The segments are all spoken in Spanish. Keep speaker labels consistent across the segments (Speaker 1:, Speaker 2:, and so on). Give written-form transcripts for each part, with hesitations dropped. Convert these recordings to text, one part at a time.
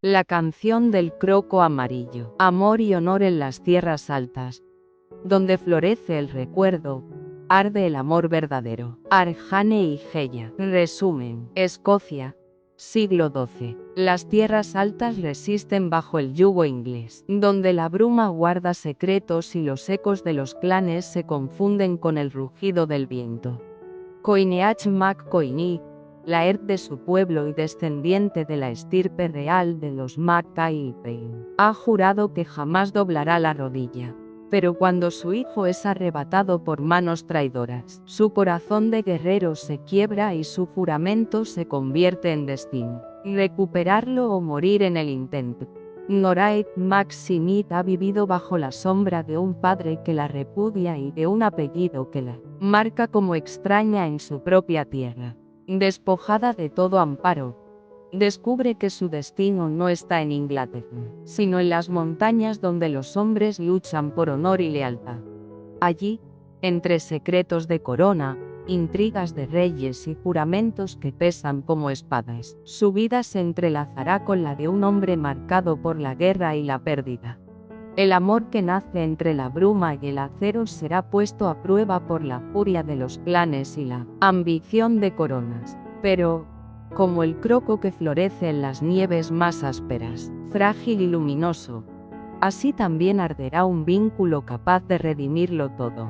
Speaker 1: La canción del croco amarillo. Amor y honor en las tierras altas. Donde florece el recuerdo, arde el amor verdadero. Arjane y Geya. Resumen. Escocia. Siglo XII. Las tierras altas resisten bajo el yugo inglés, donde la bruma guarda secretos y los ecos de los clanes se confunden con el rugido del viento. Coineach Mac Coinich, la de su pueblo y descendiente de la estirpe real de los Mac Cailpain, ha jurado que jamás doblará la rodilla. Pero cuando su hijo es arrebatado por manos traidoras, su corazón de guerrero se quiebra y su juramento se convierte en destino. Recuperarlo o morir en el intento. Noraid Mac Sinit ha vivido bajo la sombra de un padre que la repudia y de un apellido que la marca como extraña en su propia tierra. Despojada de todo amparo, descubre que su destino no está en Inglaterra, sino en las montañas donde los hombres luchan por honor y lealtad. Allí, entre secretos de corona, intrigas de reyes y juramentos que pesan como espadas, su vida se entrelazará con la de un hombre marcado por la guerra y la pérdida. El amor que nace entre la bruma y el acero será puesto a prueba por la furia de los clanes y la ambición de coronas. Pero, como el croco que florece en las nieves más ásperas, frágil y luminoso, así también arderá un vínculo capaz de redimirlo todo.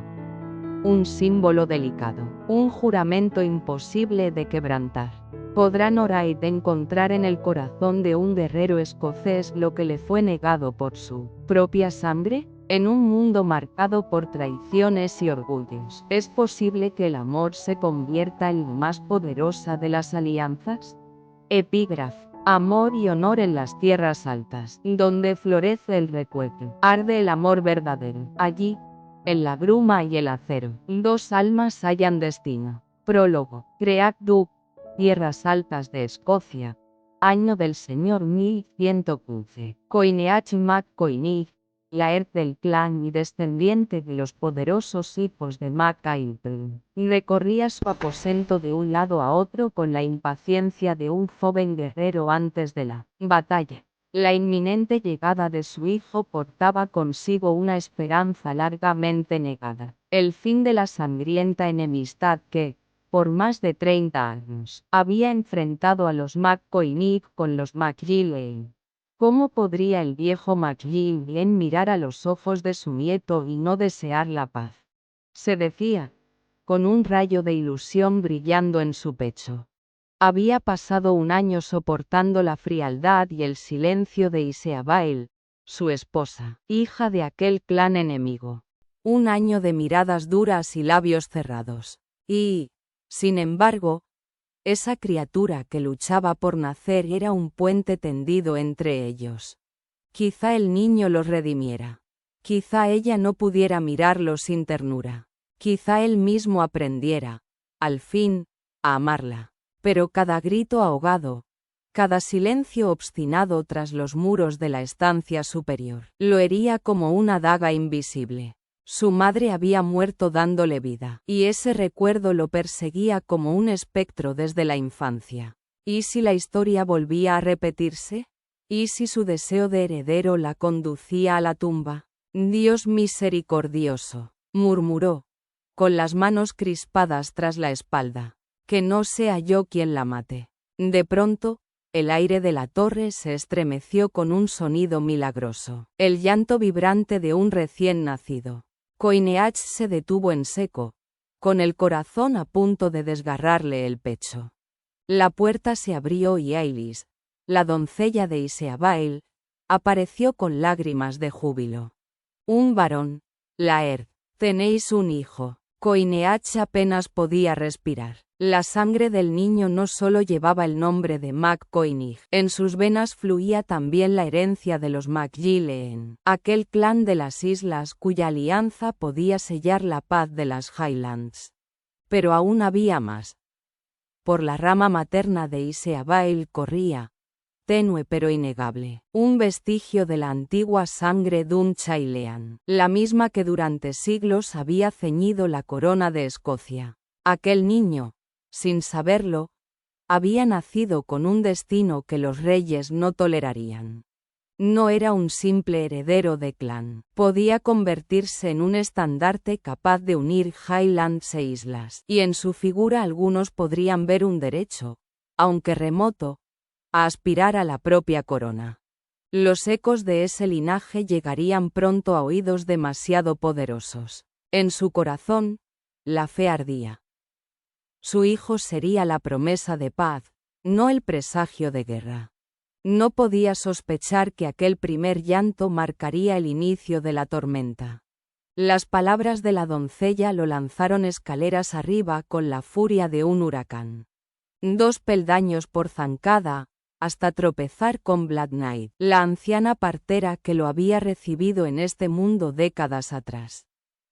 Speaker 1: Un símbolo delicado, un juramento imposible de quebrantar. ¿Podrá Noraid encontrar en el corazón de un guerrero escocés lo que le fue negado por su propia sangre? En un mundo marcado por traiciones y orgullos, ¿es posible que el amor se convierta en la más poderosa de las alianzas? Epígrafe. Amor y honor en las tierras altas, donde florece el recuerdo, arde el amor verdadero. Allí, en la bruma y el acero, dos almas hallan destino. Prólogo. Creac Duc. Tierras altas de Escocia. Año del Señor 1115. Coineach Mac Coinich, Laird del clan y descendiente de los poderosos hijos de Mac Cailpain, recorría su aposento de un lado a otro con la impaciencia de un joven guerrero antes de la batalla. La inminente llegada de su hijo portaba consigo una esperanza largamente negada, el fin de la sangrienta enemistad que, por más de 30 años, había enfrentado a los Mac Coinich con los MacGillane. ¿Cómo podría el viejo MacGillane mirar a los ojos de su nieto y no desear la paz? Se decía, con un rayo de ilusión brillando en su pecho. Había pasado un año soportando la frialdad y el silencio de Iseabael, su esposa, hija de aquel clan enemigo. Un año de miradas duras y labios cerrados. Y, sin embargo, esa criatura que luchaba por nacer era un puente tendido entre ellos. Quizá el niño los redimiera. Quizá ella no pudiera mirarlo sin ternura. Quizá él mismo aprendiera, al fin, a amarla. Pero cada grito ahogado, cada silencio obstinado tras los muros de la estancia superior, lo hería como una daga invisible. Su madre había muerto dándole vida, y ese recuerdo lo perseguía como un espectro desde la infancia. ¿Y si la historia volvía a repetirse? ¿Y si su deseo de heredero la conducía a la tumba? Dios misericordioso, murmuró, con las manos crispadas tras la espalda, que no sea yo quien la mate. De pronto, el aire de la torre se estremeció con un sonido milagroso, el llanto vibrante de un recién nacido. Coineach se detuvo en seco, con el corazón a punto de desgarrarle el pecho. La puerta se abrió y Ailis, la doncella de Iseabael, apareció con lágrimas de júbilo. Un varón, Laird, tenéis un hijo. Coineach apenas podía respirar. La sangre del niño no solo llevaba el nombre de Mac Coinich, en sus venas fluía también la herencia de los MacGillane, aquel clan de las islas cuya alianza podía sellar la paz de las Highlands. Pero aún había más. Por la rama materna de Iseabael corría, tenue pero innegable, un vestigio de la antigua sangre Dun-Chailean, la misma que durante siglos había ceñido la corona de Escocia. Aquel niño, sin saberlo, Había nacido con un destino que los reyes no tolerarían. No era un simple heredero de clan. Podía convertirse en un estandarte capaz de unir Highlands e islas. Y en su figura algunos podrían ver un derecho, aunque remoto, a aspirar a la propia corona. Los ecos de ese linaje llegarían pronto a oídos demasiado poderosos. En su corazón, la fe ardía. Su hijo sería la promesa de paz, no el presagio de guerra. No podía sospechar que aquel primer llanto marcaría el inicio de la tormenta. Las palabras de la doncella lo lanzaron escaleras arriba con la furia de un huracán. 2 peldaños por zancada, hasta tropezar con Black Knight, la anciana partera que lo había recibido en este mundo décadas atrás.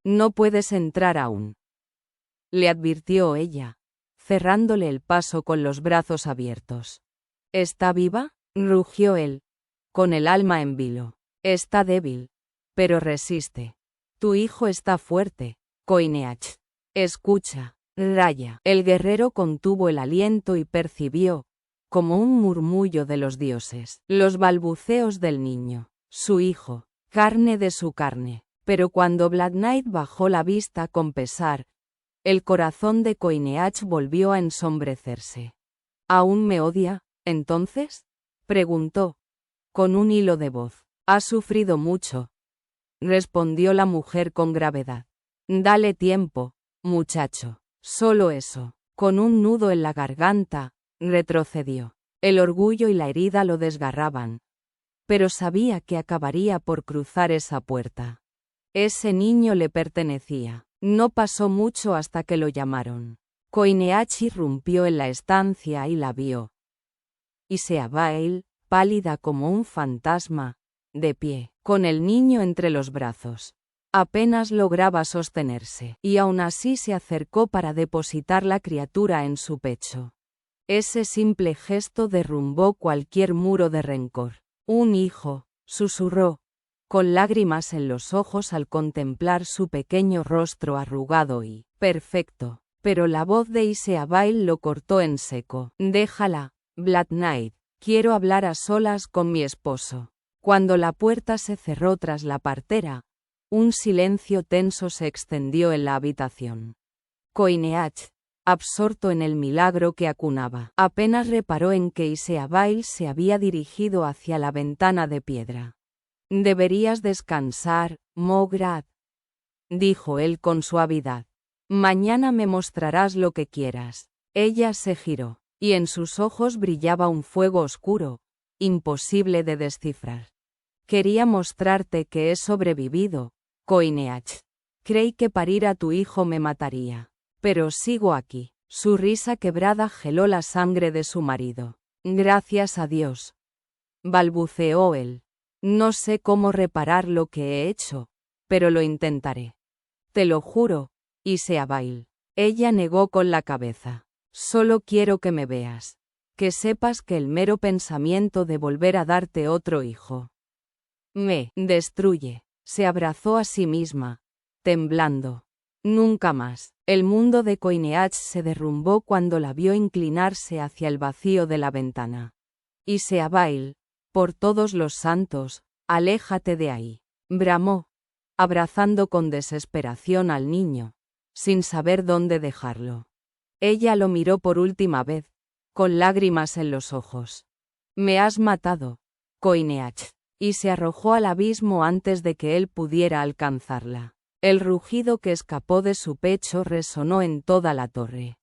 Speaker 1: «No puedes entrar aún», le advirtió ella, cerrándole el paso con los brazos abiertos. «¿Está viva?», rugió él, con el alma en vilo. «Está débil, pero resiste. Tu hijo está fuerte, Coineach. Escucha, Raya». El guerrero contuvo el aliento y percibió, como un murmullo de los dioses, los balbuceos del niño, su hijo, carne de su carne. Pero cuando Black Knight bajó la vista con pesar, el corazón de Coineach volvió a ensombrecerse. «¿Aún me odia, entonces?», preguntó, con un hilo de voz. «Ha sufrido mucho», respondió la mujer con gravedad. «Dale tiempo, muchacho». Solo eso. Con un nudo en la garganta, retrocedió. El orgullo y la herida lo desgarraban. Pero sabía que acabaría por cruzar esa puerta. Ese niño le pertenecía. No pasó mucho hasta que lo llamaron. Coineach irrumpió en la estancia y la vio. Iseabael, pálida como un fantasma, de pie, con el niño entre los brazos. Apenas lograba sostenerse, y aún así se acercó para depositar la criatura en su pecho. Ese simple gesto derrumbó cualquier muro de rencor. «Un hijo», susurró, con lágrimas en los ojos al contemplar su pequeño rostro arrugado y perfecto. Pero la voz de Iseabael lo cortó en seco. «Déjala, Black Knight, quiero hablar a solas con mi esposo». Cuando la puerta se cerró tras la partera, un silencio tenso se extendió en la habitación. Coineach, absorto en el milagro que acunaba, apenas reparó en que Iseabael se había dirigido hacia la ventana de piedra. «Deberías descansar, Mograd», dijo él con suavidad. «Mañana me mostrarás lo que quieras». Ella se giró, y en sus ojos brillaba un fuego oscuro, imposible de descifrar. «Quería mostrarte que he sobrevivido, Coineach. Creí que parir a tu hijo me mataría. Pero sigo aquí». Su risa quebrada geló la sangre de su marido. «Gracias a Dios», balbuceó él. «No sé cómo reparar lo que he hecho, pero lo intentaré. Te lo juro, Iseabael». Ella negó con la cabeza. «Solo quiero que me veas. Que sepas que el mero pensamiento de volver a darte otro hijo me destruye». Se abrazó a sí misma, temblando. Nunca más. El mundo de Coineach se derrumbó cuando la vio inclinarse hacia el vacío de la ventana. «Iseabael, por todos los santos, aléjate de ahí», bramó, abrazando con desesperación al niño, sin saber dónde dejarlo. Ella lo miró por última vez, con lágrimas en los ojos. «Me has matado, Coineach», y se arrojó al abismo antes de que él pudiera alcanzarla. El rugido que escapó de su pecho resonó en toda la torre.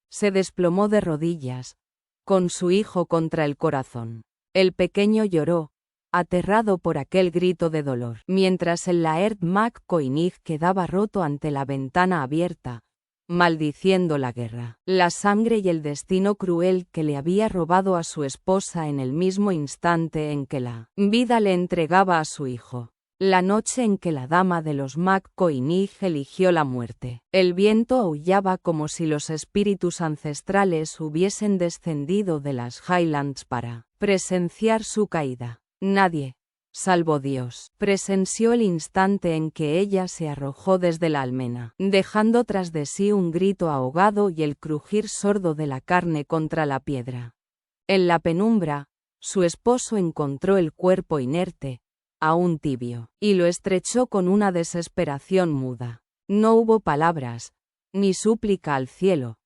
Speaker 1: Se desplomó de rodillas, con su hijo contra el corazón. El pequeño lloró, aterrado por aquel grito de dolor, mientras el Laird Mac Coinig quedaba roto ante la ventana abierta, maldiciendo la guerra, la sangre y el destino cruel que le había robado a su esposa en el mismo instante en que la vida le entregaba a su hijo. La noche en que la dama de los Mac Coinig eligió la muerte. El viento aullaba como si los espíritus ancestrales hubiesen descendido de las Highlands para presenciar su caída. Nadie, salvo Dios. Presenció el instante en que ella se arrojó desde la almena, dejando tras de sí un grito ahogado y el crujir sordo de la carne contra la piedra. En la penumbra, su esposo encontró el cuerpo inerte, aún tibio, y lo estrechó con una desesperación muda. No hubo palabras, ni súplica al cielo,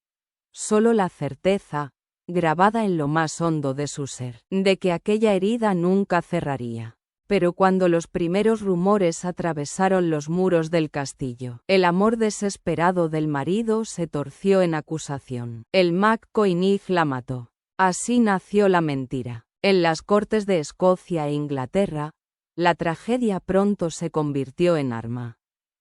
Speaker 1: solo la certeza, grabada en lo más hondo de su ser, de que aquella herida nunca cerraría. Pero cuando los primeros rumores atravesaron los muros del castillo, el amor desesperado del marido se torció en acusación. El McCoynig la mató. Así nació la mentira. En las cortes de Escocia e Inglaterra, la tragedia pronto se convirtió en arma.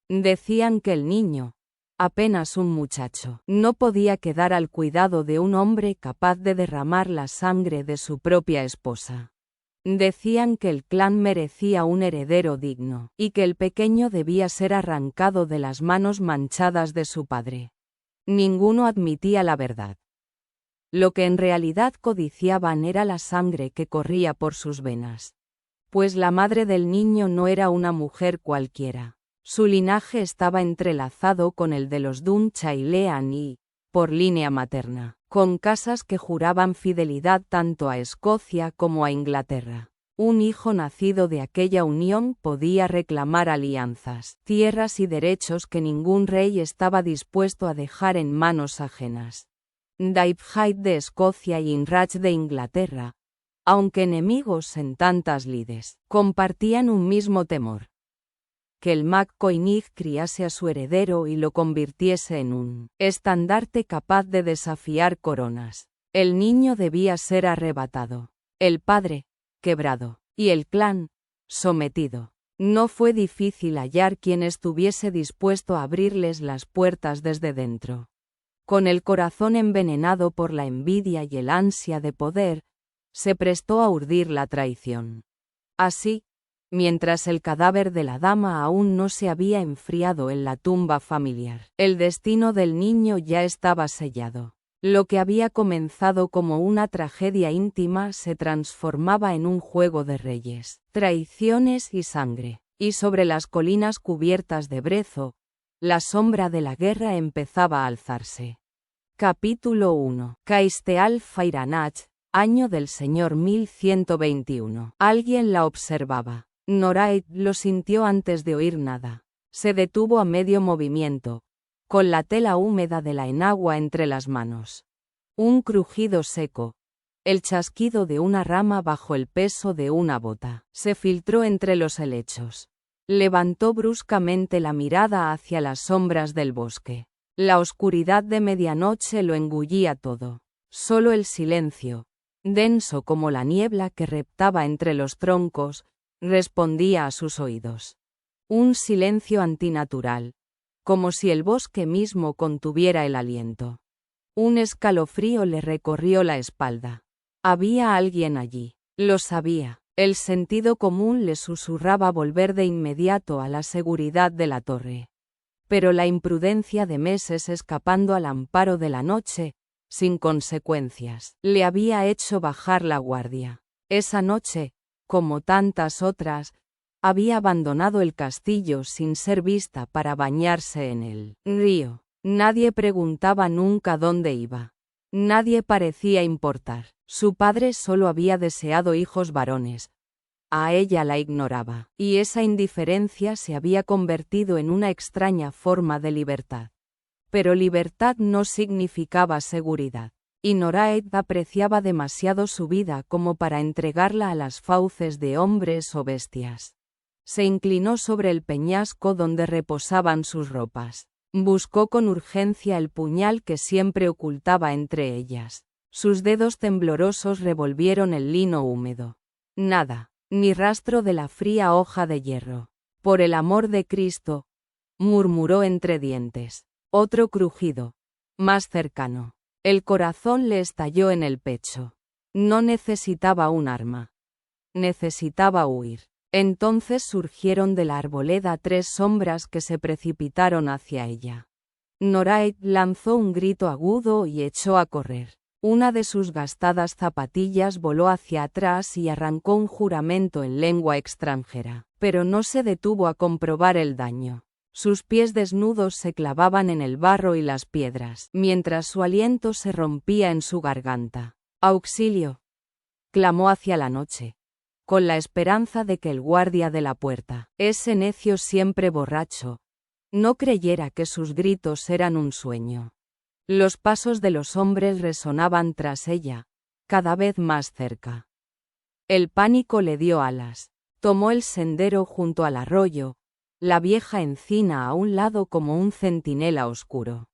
Speaker 1: Decían que el niño, apenas un muchacho, no podía quedar al cuidado de un hombre capaz de derramar la sangre de su propia esposa. Decían que el clan merecía un heredero digno, y que el pequeño debía ser arrancado de las manos manchadas de su padre. Ninguno admitía la verdad. Lo que en realidad codiciaban era la sangre que corría por sus venas. Pues la madre del niño no era una mujer cualquiera. Su linaje estaba entrelazado con el de los Dun-Chailean y, por línea materna, con casas que juraban fidelidad tanto a Escocia como a Inglaterra. Un hijo nacido de aquella unión podía reclamar alianzas, tierras y derechos que ningún rey estaba dispuesto a dejar en manos ajenas. Daibhaid de Escocia y Inrach de Inglaterra, aunque enemigos en tantas lides, compartían un mismo temor: que el McCoynig criase a su heredero y lo convirtiese en un estandarte capaz de desafiar coronas. El niño debía ser arrebatado, el padre, quebrado, y el clan, sometido. No fue difícil hallar quien estuviese dispuesto a abrirles las puertas desde dentro. Con el corazón envenenado por la envidia y el ansia de poder, se prestó a urdir la traición. Así, mientras el cadáver de la dama aún no se había enfriado en la tumba familiar, el destino del niño ya estaba sellado. Lo que había comenzado como una tragedia íntima se transformaba en un juego de reyes, traiciones y sangre, y sobre las colinas cubiertas de brezo, la sombra de la guerra empezaba a alzarse. Capítulo 1. Caisteal Fairanach, año del Señor 1121. Alguien la observaba. Noraid lo sintió antes de oír nada. Se detuvo a medio movimiento, con la tela húmeda de la enagua entre las manos. Un crujido seco, el chasquido de una rama bajo el peso de una bota, se filtró entre los helechos. Levantó bruscamente la mirada hacia las sombras del bosque. La oscuridad de medianoche lo engullía todo. Solo el silencio, denso como la niebla que reptaba entre los troncos, respondía a sus oídos. Un silencio antinatural, como si el bosque mismo contuviera el aliento. Un escalofrío le recorrió la espalda. Había alguien allí, lo sabía. El sentido común le susurraba volver de inmediato a la seguridad de la torre. Pero la imprudencia de meses escapando al amparo de la noche, sin consecuencias, le había hecho bajar la guardia. Esa noche, como tantas otras, había abandonado el castillo sin ser vista para bañarse en el río. Nadie preguntaba nunca dónde iba. Nadie parecía importar. Su padre solo había deseado hijos varones. A ella la ignoraba, y esa indiferencia se había convertido en una extraña forma de libertad. Pero libertad no significaba seguridad, y Noraid apreciaba demasiado su vida como para entregarla a las fauces de hombres o bestias. Se inclinó sobre el peñasco donde reposaban sus ropas. Buscó con urgencia el puñal que siempre ocultaba entre ellas. Sus dedos temblorosos revolvieron el lino húmedo. Nada, ni rastro de la fría hoja de hierro. Por el amor de Cristo, murmuró entre dientes. Otro crujido, más cercano. El corazón le estalló en el pecho. No necesitaba un arma. Necesitaba huir. Entonces surgieron de la arboleda 3 sombras que se precipitaron hacia ella. Noraid lanzó un grito agudo y echó a correr. Una de sus gastadas zapatillas voló hacia atrás y arrancó un juramento en lengua extranjera, pero no se detuvo a comprobar el daño. Sus pies desnudos se clavaban en el barro y las piedras, mientras su aliento se rompía en su garganta. ¡Auxilio!, clamó hacia la noche, con la esperanza de que el guardia de la puerta, ese necio siempre borracho, no creyera que sus gritos eran un sueño. Los pasos de los hombres resonaban tras ella, cada vez más cerca. El pánico le dio alas. Tomó el sendero junto al arroyo, la vieja encina a un lado como un centinela oscuro.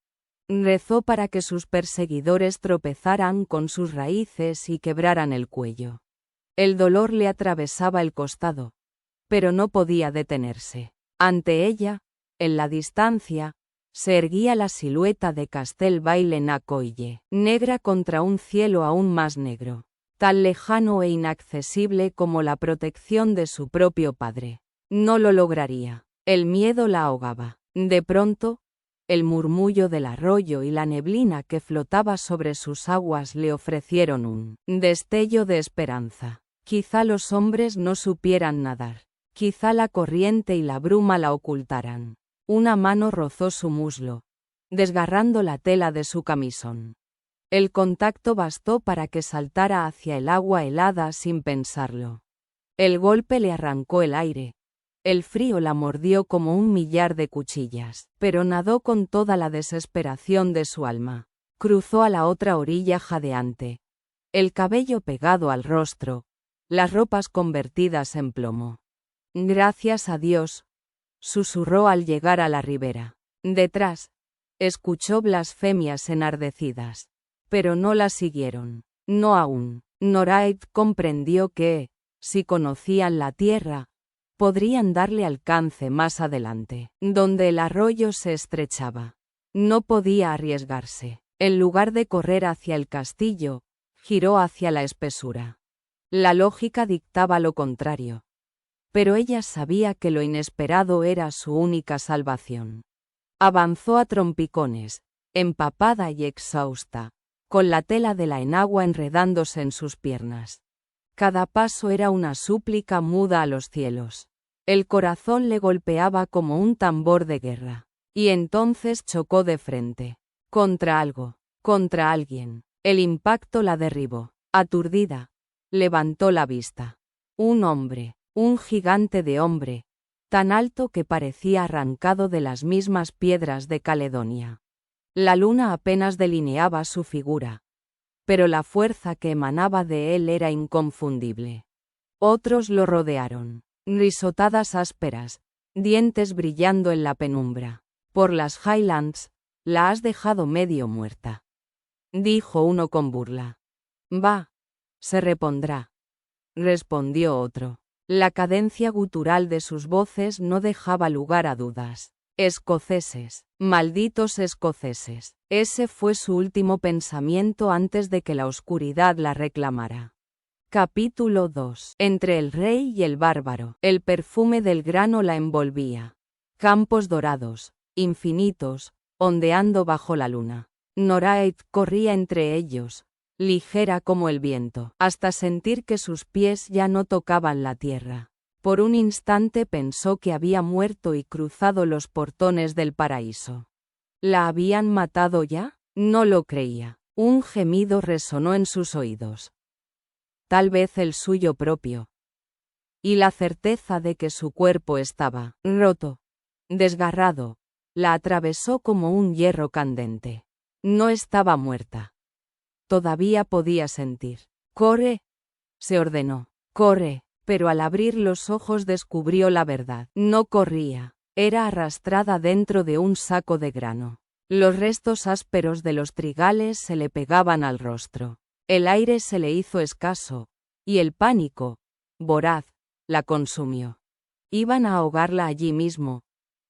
Speaker 1: Rezó para que sus perseguidores tropezaran con sus raíces y quebraran el cuello. El dolor le atravesaba el costado, pero no podía detenerse. Ante ella, en la distancia, se erguía la silueta de Castel Baile-na-Coille, negra contra un cielo aún más negro, tan lejano e inaccesible como la protección de su propio padre. No lo lograría. El miedo la ahogaba. De pronto, el murmullo del arroyo y la neblina que flotaba sobre sus aguas le ofrecieron un destello de esperanza. Quizá los hombres no supieran nadar. Quizá la corriente y la bruma la ocultaran. Una mano rozó su muslo, desgarrando la tela de su camisón. El contacto bastó para que saltara hacia el agua helada sin pensarlo. El golpe le arrancó el aire. El frío la mordió como un millar de cuchillas, pero nadó con toda la desesperación de su alma. Cruzó a la otra orilla jadeante, el cabello pegado al rostro, las ropas convertidas en plomo. Gracias a Dios, susurró al llegar a la ribera. Detrás, escuchó blasfemias enardecidas, pero no la siguieron. No aún. Noraid comprendió que, si conocían la tierra, podrían darle alcance más adelante, donde el arroyo se estrechaba. No podía arriesgarse. En lugar de correr hacia el castillo, giró hacia la espesura. La lógica dictaba lo contrario. Pero ella sabía que lo inesperado era su única salvación. Avanzó a trompicones, empapada y exhausta, con la tela de la enagua enredándose en sus piernas. Cada paso era una súplica muda a los cielos. El corazón le golpeaba como un tambor de guerra. Y entonces chocó de frente. Contra algo, contra alguien. El impacto la derribó. Aturdida, levantó la vista. Un hombre. Un gigante de hombre, tan alto que parecía arrancado de las mismas piedras de Caledonia. La luna apenas delineaba su figura, pero la fuerza que emanaba de él era inconfundible. Otros lo rodearon, risotadas ásperas, dientes brillando en la penumbra. Por las Highlands, la has dejado medio muerta, dijo uno con burla. Va, se repondrá, respondió otro. La cadencia gutural de sus voces no dejaba lugar a dudas. Escoceses, malditos escoceses. Ese fue su último pensamiento antes de que la oscuridad la reclamara. Capítulo 2. Entre el rey y el bárbaro. El perfume del grano la envolvía. Campos dorados, infinitos, ondeando bajo la luna. Noraid corría entre ellos, ligera como el viento, hasta sentir que sus pies ya no tocaban la tierra. Por un instante pensó que había muerto y cruzado los portones del paraíso. ¿La habían matado ya? No lo creía. Un gemido resonó en sus oídos. Tal vez el suyo propio. Y la certeza de que su cuerpo estaba roto, desgarrado, la atravesó como un hierro candente. No estaba muerta. Todavía podía sentir. «Corre», se ordenó. «Corre», pero al abrir los ojos descubrió la verdad. No corría, era arrastrada dentro de un saco de grano. Los restos ásperos de los trigales se le pegaban al rostro. El aire se le hizo escaso, y el pánico, voraz, la consumió. Iban a ahogarla allí mismo,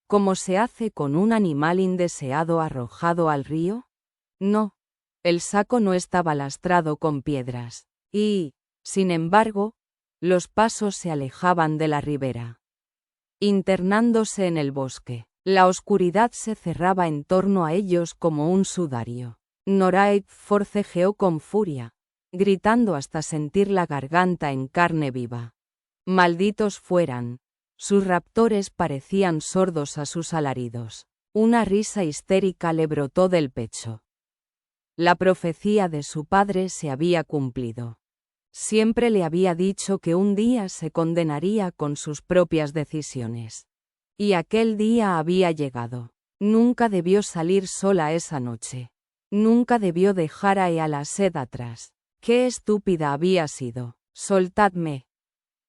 Speaker 1: como se hace con un animal indeseado arrojado al río. No. El saco no estaba lastrado con piedras, y, sin embargo, los pasos se alejaban de la ribera. Internándose en el bosque, la oscuridad se cerraba en torno a ellos como un sudario. Noraid forcejeó con furia, gritando hasta sentir la garganta en carne viva. Malditos fueran. Sus raptores parecían sordos a sus alaridos. Una risa histérica le brotó del pecho. La profecía de su padre se había cumplido. Siempre le había dicho que un día se condenaría con sus propias decisiones. Y aquel día había llegado. Nunca debió salir sola esa noche. Nunca debió dejar a Ealased atrás. ¡Qué estúpida había sido! «Soltadme»,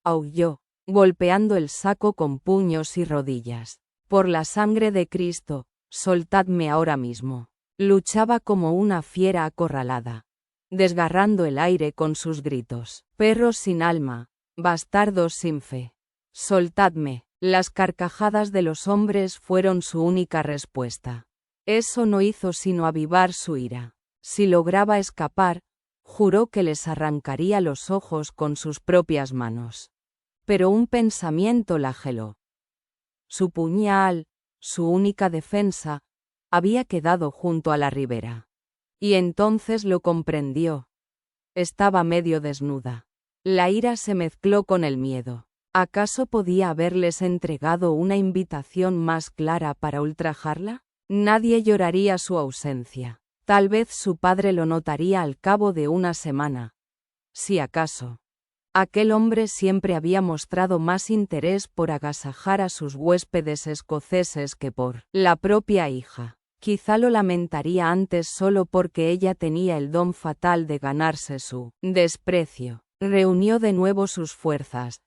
Speaker 1: aulló, golpeando el saco con puños y rodillas. «Por la sangre de Cristo, soltadme ahora mismo». Luchaba como una fiera acorralada, desgarrando el aire con sus gritos. «Perros sin alma, bastardos sin fe. Soltadme». Las carcajadas de los hombres fueron su única respuesta. Eso no hizo sino avivar su ira. Si lograba escapar, juró que les arrancaría los ojos con sus propias manos. Pero un pensamiento la geló. Su puñal, su única defensa, había quedado junto a la ribera. Y entonces lo comprendió. Estaba medio desnuda. La ira se mezcló con el miedo. ¿Acaso podía haberles entregado una invitación más clara para ultrajarla? Nadie lloraría su ausencia. Tal vez su padre lo notaría al cabo de una semana. Si acaso. Aquel hombre siempre había mostrado más interés por agasajar a sus huéspedes escoceses que por la propia hija. Quizá lo lamentaría antes solo porque ella tenía el don fatal de ganarse su desprecio. Reunió de nuevo sus fuerzas,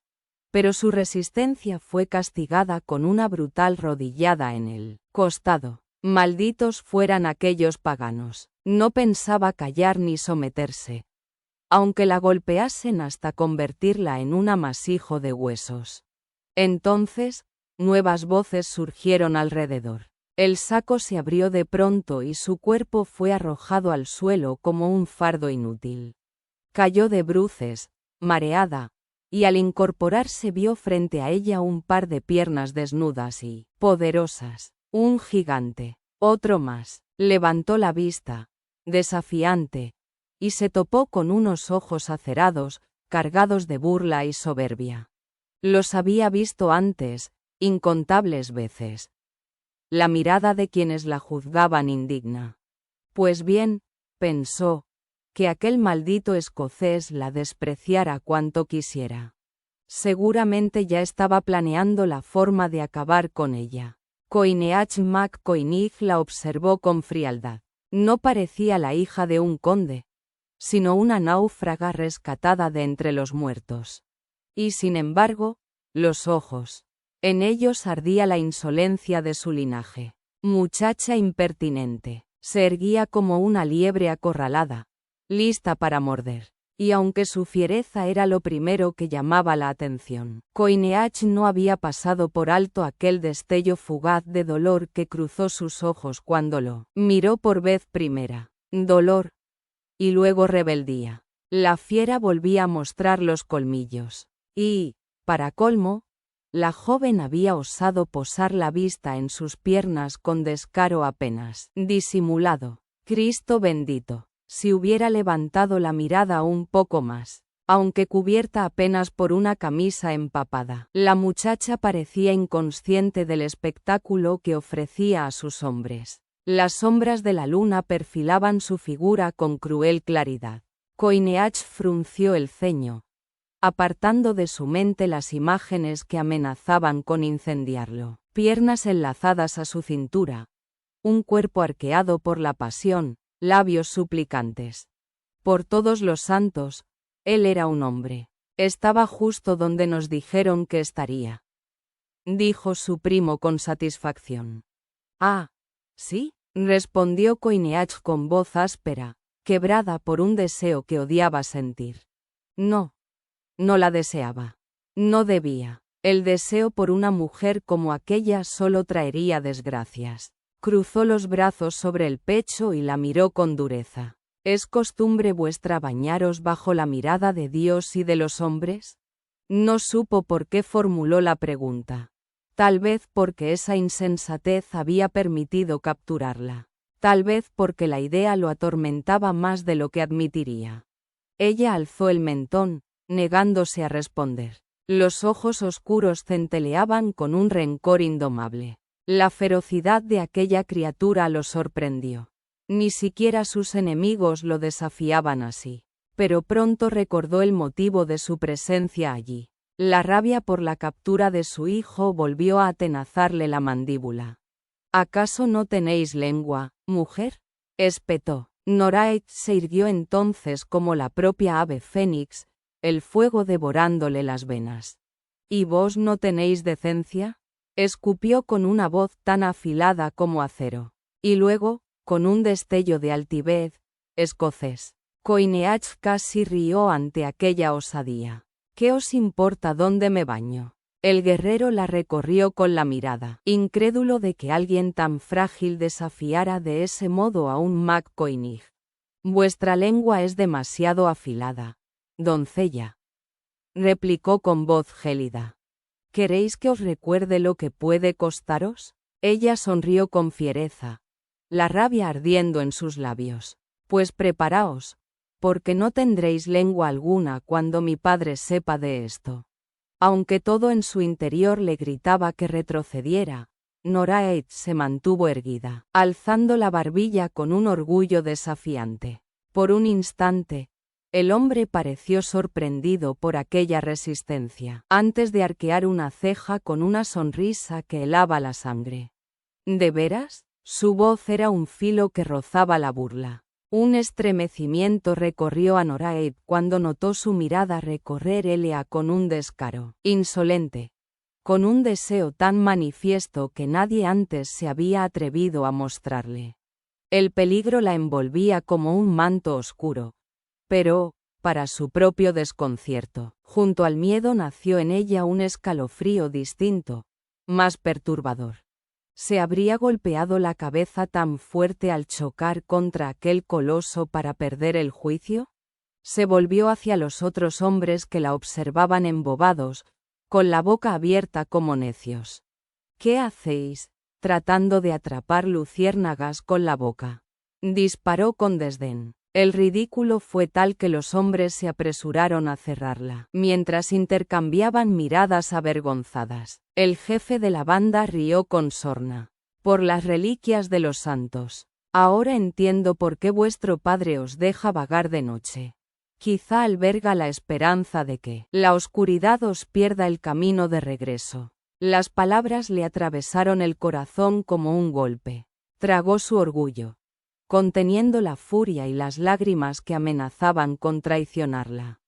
Speaker 1: pero su resistencia fue castigada con una brutal rodillada en el costado. Malditos fueran aquellos paganos. No pensaba callar ni someterse, aunque la golpeasen hasta convertirla en un amasijo de huesos. Entonces, nuevas voces surgieron alrededor. El saco se abrió de pronto y su cuerpo fue arrojado al suelo como un fardo inútil. Cayó de bruces, mareada, y al incorporarse vio frente a ella un par de piernas desnudas y poderosas. Un gigante. Otro más. Levantó la vista, desafiante, y se topó con unos ojos acerados, cargados de burla y soberbia. Los había visto antes, incontables veces. La mirada de quienes la juzgaban indigna. Pues bien, pensó, que aquel maldito escocés la despreciara cuanto quisiera. Seguramente ya estaba planeando la forma de acabar con ella. Coineach Mac Coinig la observó con frialdad. No parecía la hija de un conde, sino una náufraga rescatada de entre los muertos. Y sin embargo, los ojos. En ellos ardía la insolencia de su linaje. Muchacha impertinente. Se erguía como una liebre acorralada, lista para morder. Y aunque su fiereza era lo primero que llamaba la atención, Coineach no había pasado por alto aquel destello fugaz de dolor que cruzó sus ojos cuando lo miró por vez primera. Dolor. Y luego rebeldía. La fiera volvía a mostrar los colmillos. Y, para colmo, la joven había osado posar la vista en sus piernas con descaro apenas disimulado. Cristo bendito. Si hubiera levantado la mirada un poco más, aunque cubierta apenas por una camisa empapada. La muchacha parecía inconsciente del espectáculo que ofrecía a sus hombres. Las sombras de la luna perfilaban su figura con cruel claridad. Coineach frunció el ceño, apartando de su mente las imágenes que amenazaban con incendiarlo. Piernas enlazadas a su cintura, un cuerpo arqueado por la pasión, labios suplicantes. Por todos los santos, él era un hombre. Estaba justo donde nos dijeron que estaría, dijo su primo con satisfacción. Ah, ¿sí? Respondió Coineach con voz áspera, quebrada por un deseo que odiaba sentir. No. No la deseaba. No debía. El deseo por una mujer como aquella solo traería desgracias. Cruzó los brazos sobre el pecho y la miró con dureza. ¿Es costumbre vuestra bañaros bajo la mirada de Dios y de los hombres? No supo por qué formuló la pregunta. Tal vez porque esa insensatez había permitido capturarla. tal vez porque la idea lo atormentaba más de lo que admitiría. Ella alzó el mentón, negándose a responder. Los ojos oscuros centelleaban con un rencor indomable. La ferocidad de aquella criatura lo sorprendió. Ni siquiera sus enemigos lo desafiaban así. Pero pronto recordó el motivo de su presencia allí. La rabia por la captura de su hijo volvió a atenazarle la mandíbula. ¿Acaso no tenéis lengua, mujer?, espetó. Noraid se irguió entonces como la propia ave fénix, el fuego devorándole las venas. ¿Y vos no tenéis decencia?, escupió con una voz tan afilada como acero. Y luego, con un destello de altivez, escocés. Coineach casi rió ante aquella osadía. ¿Qué os importa dónde me baño? El guerrero la recorrió con la mirada, incrédulo de que alguien tan frágil desafiara de ese modo a un Mag Koinig. Vuestra lengua es demasiado afilada, doncella, replicó con voz gélida. ¿Queréis que os recuerde lo que puede costaros? Ella sonrió con fiereza, la rabia ardiendo en sus labios. Pues preparaos, porque no tendréis lengua alguna cuando mi padre sepa de esto. Aunque todo en su interior le gritaba que retrocediera, Noraid se mantuvo erguida, alzando la barbilla con un orgullo desafiante. Por un instante, el hombre pareció sorprendido por aquella resistencia, antes de arquear una ceja con una sonrisa que helaba la sangre. ¿De veras? Su voz era un filo que rozaba la burla. Un estremecimiento recorrió a Noraid cuando notó su mirada recorrer Elia con un descaro insolente, con un deseo tan manifiesto que nadie antes se había atrevido a mostrarle. El peligro la envolvía como un manto oscuro, pero, para su propio desconcierto, junto al miedo nació en ella un escalofrío distinto, más perturbador. ¿Se habría golpeado la cabeza tan fuerte al chocar contra aquel coloso para perder el juicio? Se volvió hacia los otros hombres que la observaban embobados, con la boca abierta como necios. ¿Qué hacéis, tratando de atrapar luciérnagas con la boca? Disparó con desdén. El ridículo fue tal que los hombres se apresuraron a cerrarla, mientras intercambiaban miradas avergonzadas. El jefe de la banda rió con sorna. Por las reliquias de los santos. Ahora entiendo por qué vuestro padre os deja vagar de noche. Quizá alberga la esperanza de que la oscuridad os pierda el camino de regreso. Las palabras le atravesaron el corazón como un golpe. Tragó su orgullo, conteniendo la furia y las lágrimas que amenazaban con traicionarla.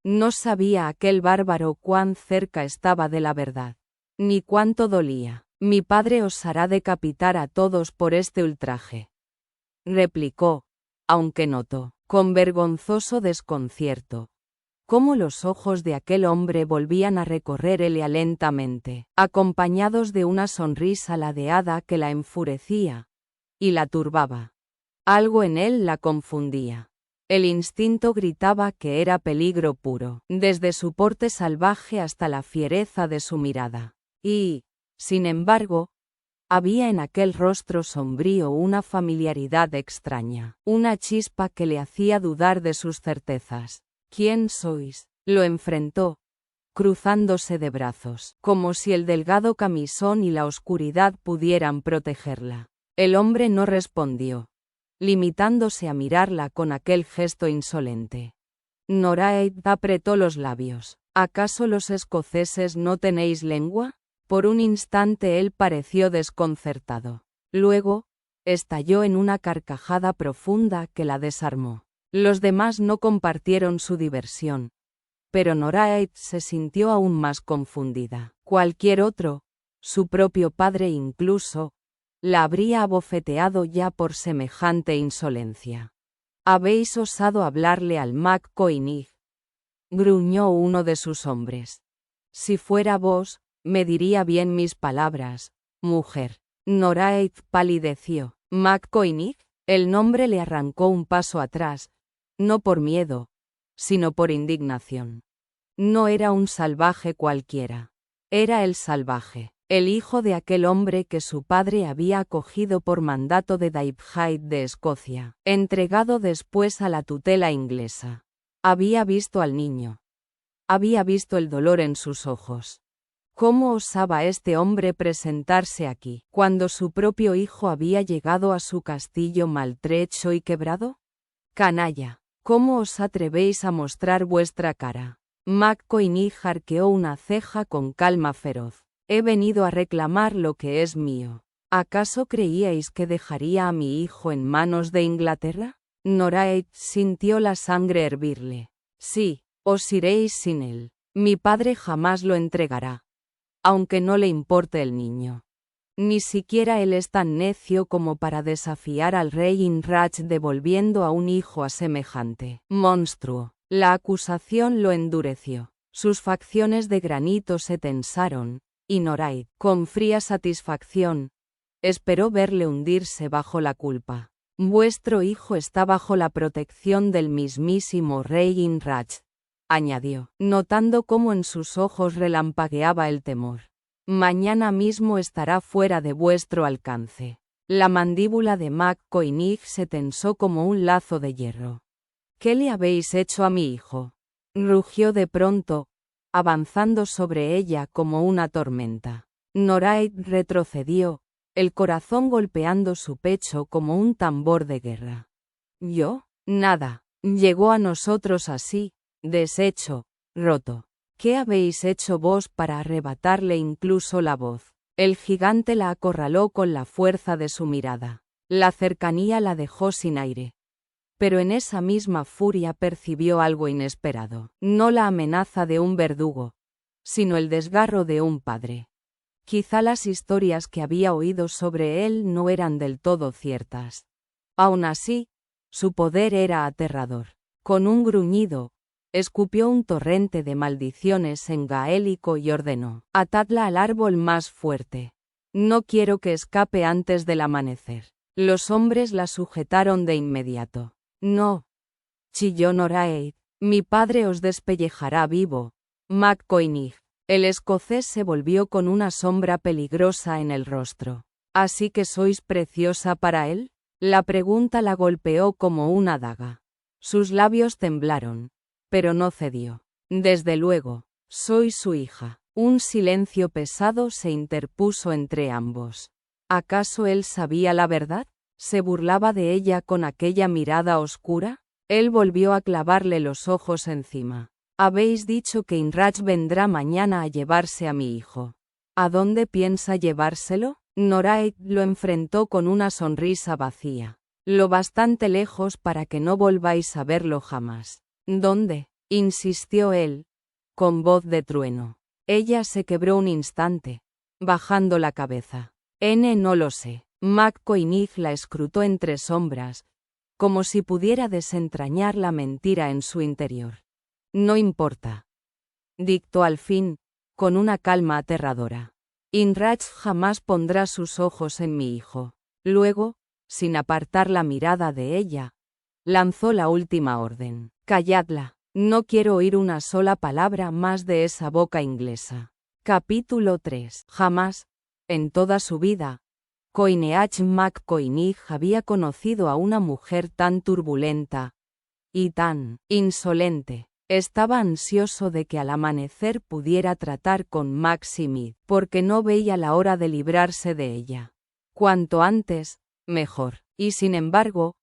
Speaker 1: No sabía aquel bárbaro cuán cerca estaba de la verdad, ni cuánto dolía. Mi padre os hará decapitar a todos por este ultraje, replicó, aunque notó, con vergonzoso desconcierto, cómo los ojos de aquel hombre volvían a recorrer Elia lentamente, acompañados de una sonrisa ladeada que la enfurecía y la turbaba. Algo en él la confundía. El instinto gritaba que era peligro puro, desde su porte salvaje hasta la fiereza de su mirada. Y, sin embargo, había en aquel rostro sombrío una familiaridad extraña, una chispa que le hacía dudar de sus certezas. ¿Quién sois? Lo enfrentó, cruzándose de brazos, como si el delgado camisón y la oscuridad pudieran protegerla. El hombre no respondió, limitándose a mirarla con aquel gesto insolente. Noraid apretó los labios. ¿Acaso los escoceses no tenéis lengua? Por un instante él pareció desconcertado. Luego, estalló en una carcajada profunda que la desarmó. Los demás no compartieron su diversión, pero Noraid se sintió aún más confundida. Cualquier otro, su propio padre incluso, la habría abofeteado ya por semejante insolencia. ¿Habéis osado hablarle al Mag Koinig?, gruñó uno de sus hombres. Si fuera vos, me diría bien mis palabras, mujer. Noraid palideció. ¿Mag Koinig? El nombre le arrancó un paso atrás, no por miedo, sino por indignación. No era un salvaje cualquiera. Era el salvaje. el hijo de aquel hombre que su padre había acogido por mandato de Daibhaid de Escocia, entregado después a la tutela inglesa. Había visto al niño. Había visto el dolor en sus ojos. ¿Cómo osaba este hombre presentarse aquí, cuando su propio hijo había llegado a su castillo maltrecho y quebrado? Canalla, ¿cómo os atrevéis a mostrar vuestra cara? McCoynig arqueó una ceja con calma feroz. He venido a reclamar lo que es mío. ¿Acaso creíais que dejaría a mi hijo en manos de Inglaterra? Noraid sintió la sangre hervirle. Sí, os iréis sin él. Mi padre jamás lo entregará. Aunque no le importe el niño. Ni siquiera él es tan necio como para desafiar al rey Inrach devolviendo a un hijo a semejante monstruo. La acusación lo endureció. Sus facciones de granito se tensaron, y Noraid, con fría satisfacción, esperó verle hundirse bajo la culpa. Vuestro hijo está bajo la protección del mismísimo rey Inrach, añadió, notando cómo en sus ojos relampagueaba el temor. Mañana mismo estará fuera de vuestro alcance. La mandíbula de McCoynig se tensó como un lazo de hierro. ¿Qué le habéis hecho a mi hijo? Rugió de pronto, avanzando sobre ella como una tormenta. Noraid retrocedió, el corazón golpeando su pecho como un tambor de guerra. ¿Yo? Nada. Llegó a nosotros así, deshecho, roto. ¿Qué habéis hecho vos para arrebatarle incluso la voz? El gigante la acorraló con la fuerza de su mirada. La cercanía la dejó sin aire. Pero en esa misma furia percibió algo inesperado. No la amenaza de un verdugo, sino el desgarro de un padre. Quizá las historias que había oído sobre él no eran del todo ciertas. Aún así, su poder era aterrador. Con un gruñido, escupió un torrente de maldiciones en gaélico y ordenó: atadla al árbol más fuerte. No quiero que escape antes del amanecer. Los hombres la sujetaron de inmediato. No, chilló Noraid, mi padre os despellejará vivo. McCoynig. El escocés se volvió con una sombra peligrosa en el rostro. ¿Así que sois preciosa para él? La pregunta la golpeó como una daga. Sus labios temblaron, pero no cedió. Desde luego, soy su hija. Un silencio pesado se interpuso entre ambos. ¿Acaso él sabía la verdad? ¿Se burlaba de ella con aquella mirada oscura? Él volvió a clavarle los ojos encima. Habéis dicho que Inrach vendrá mañana a llevarse a mi hijo. ¿A dónde piensa llevárselo? Noraid lo enfrentó con una sonrisa vacía. Lo bastante lejos para que no volváis a verlo jamás. ¿Dónde? Insistió él, con voz de trueno. Ella se quebró un instante, bajando la cabeza. No lo sé. McCoynig la escrutó entre sombras, como si pudiera desentrañar la mentira en su interior. No importa. Dictó al fin, con una calma aterradora. Inrach jamás pondrá sus ojos en mi hijo. Luego, sin apartar la mirada de ella, lanzó la última orden. Calladla. No quiero oír una sola palabra más de esa boca inglesa. Capítulo 3. Jamás, en toda su vida, Coineach McCoynig había conocido a una mujer tan turbulenta y tan insolente. Estaba ansioso de que al amanecer pudiera tratar con Maximid, porque no veía la hora de librarse de ella. Cuanto antes, mejor. Y sin embargo,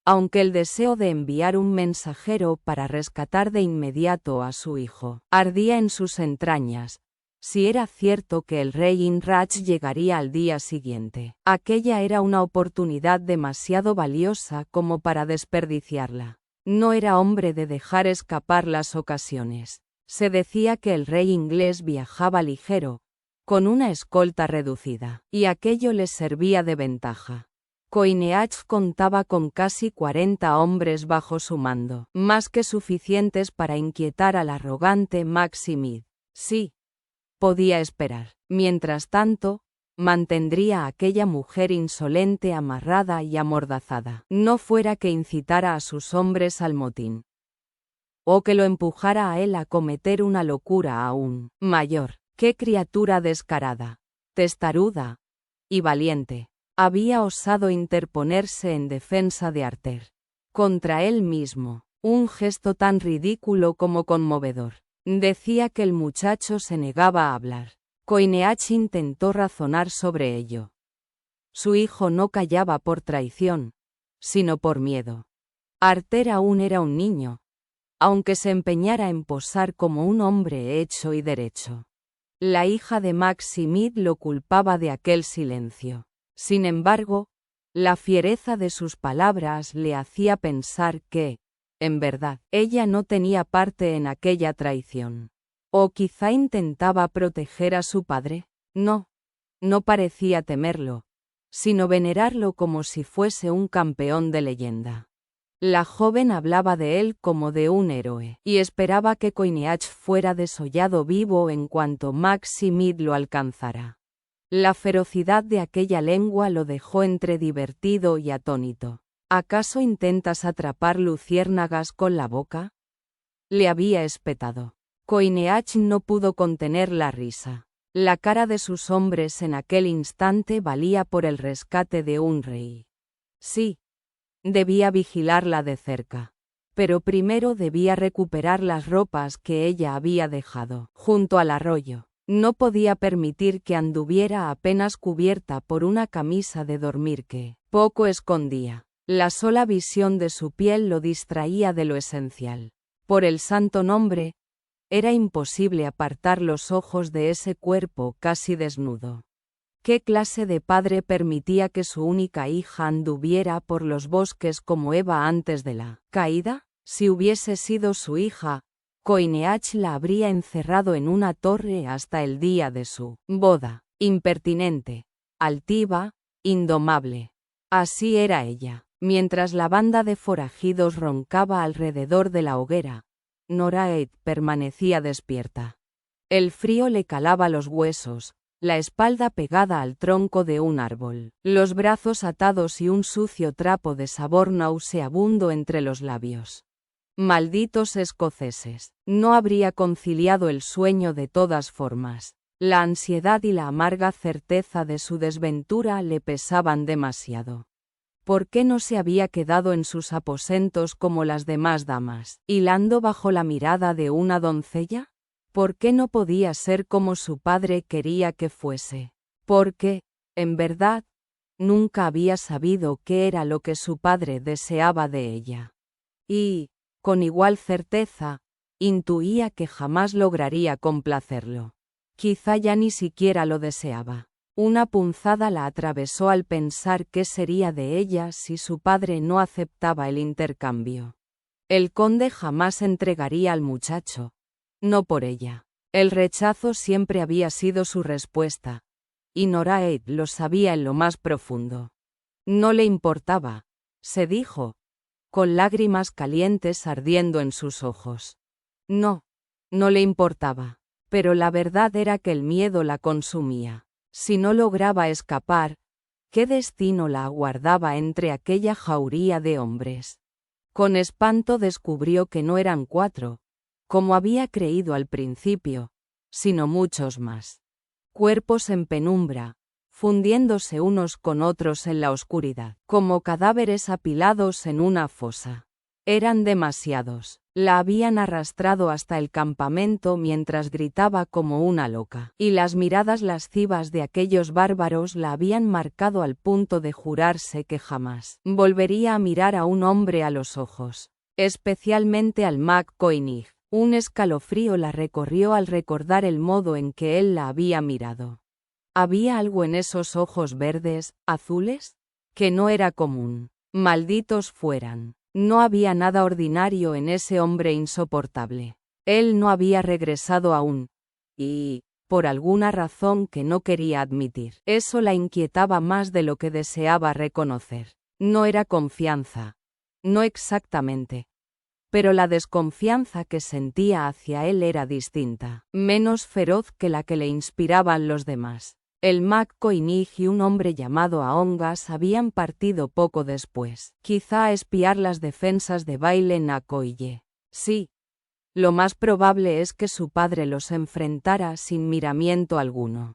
Speaker 1: aunque el deseo de enviar un mensajero para rescatar de inmediato a su hijo ardía en sus entrañas, si era cierto que el rey Inrach llegaría al día siguiente, aquella era una oportunidad demasiado valiosa como para desperdiciarla. No era hombre de dejar escapar las ocasiones. Se decía que el rey inglés viajaba ligero, con una escolta reducida, y aquello les servía de ventaja. Coineach contaba con casi 40 hombres bajo su mando, más que suficientes para inquietar al arrogante Maximid. Sí, podía esperar. Mientras tanto, mantendría a aquella mujer insolente amarrada y amordazada. No fuera que incitara a sus hombres al motín, o que lo empujara a él a cometer una locura aún mayor. ¡Qué criatura descarada! testaruda y valiente. Había osado interponerse en defensa de Arthur. Contra él mismo, un gesto tan ridículo como conmovedor. Decía que el muchacho se negaba a hablar. Coinneach intentó razonar sobre ello. Su hijo no callaba por traición, sino por miedo. Arthur aún era un niño, aunque se empeñara en posar como un hombre hecho y derecho. La hija de Maximid lo culpaba de aquel silencio. Sin embargo, la fiereza de sus palabras le hacía pensar que, en verdad, ella no tenía parte en aquella traición. ¿O quizá intentaba proteger a su padre? No, no parecía temerlo, sino venerarlo como si fuese un campeón de leyenda. La joven hablaba de él como de un héroe, y esperaba que Coinneach fuera desollado vivo en cuanto Maximid lo alcanzara. La ferocidad de aquella lengua lo dejó entre divertido y atónito. ¿Acaso intentas atrapar luciérnagas con la boca?, le había espetado. Coinneach no pudo contener la risa. La cara de sus hombres en aquel instante valía por el rescate de un rey. Sí, debía vigilarla de cerca. Pero primero debía recuperar las ropas que ella había dejado junto al arroyo. No podía permitir que anduviera apenas cubierta por una camisa de dormir que poco escondía. La sola visión de su piel lo distraía de lo esencial. Por el santo nombre, era imposible apartar los ojos de ese cuerpo casi desnudo. ¿Qué clase de padre permitía que su única hija anduviera por los bosques como Eva antes de la caída? Si hubiese sido su hija, Coinneach la habría encerrado en una torre hasta el día de su boda. Impertinente, altiva, indomable. Así era ella. Mientras la banda de forajidos roncaba alrededor de la hoguera, Noraed permanecía despierta. El frío le calaba los huesos, la espalda pegada al tronco de un árbol, los brazos atados y un sucio trapo de sabor nauseabundo entre los labios. Malditos escoceses. No habría conciliado el sueño de todas formas. La ansiedad y la amarga certeza de su desventura le pesaban demasiado. ¿Por qué no se había quedado en sus aposentos como las demás damas, hilando bajo la mirada de una doncella? ¿Por qué no podía ser como su padre quería que fuese? Porque, en verdad, nunca había sabido qué era lo que su padre deseaba de ella. Y, con igual certeza, intuía que jamás lograría complacerlo. Quizá ya ni siquiera lo deseaba. Una punzada la atravesó al pensar qué sería de ella si su padre no aceptaba el intercambio. El conde jamás entregaría al muchacho. No por ella. El rechazo siempre había sido su respuesta, y Noraed lo sabía en lo más profundo. No le importaba, se dijo, con lágrimas calientes ardiendo en sus ojos. No, no le importaba, pero la verdad era que el miedo la consumía. Si no lograba escapar, ¿qué destino la aguardaba entre aquella jauría de hombres? Con espanto descubrió que no eran 4, como había creído al principio, sino muchos más. Cuerpos en penumbra, fundiéndose unos con otros en la oscuridad, como cadáveres apilados en una fosa. Eran demasiados. La habían arrastrado hasta el campamento mientras gritaba como una loca, y las miradas lascivas de aquellos bárbaros la habían marcado al punto de jurarse que jamás volvería a mirar a un hombre a los ojos, especialmente al Mac Coinneach. Un escalofrío la recorrió al recordar el modo en que él la había mirado. ¿Había algo en esos ojos verdes, azules? Que no era común. Malditos fueran. No había nada ordinario en ese hombre insoportable. Él no había regresado aún, y, por alguna razón que no quería admitir, eso la inquietaba más de lo que deseaba reconocer. No era confianza. No exactamente. Pero la desconfianza que sentía hacia él era distinta, menos feroz que la que le inspiraban los demás. El Mac Coinneach y un hombre llamado Aongas habían partido poco después, quizá a espiar las defensas de Baile-Nacoille. Sí, lo más probable es que su padre los enfrentara sin miramiento alguno.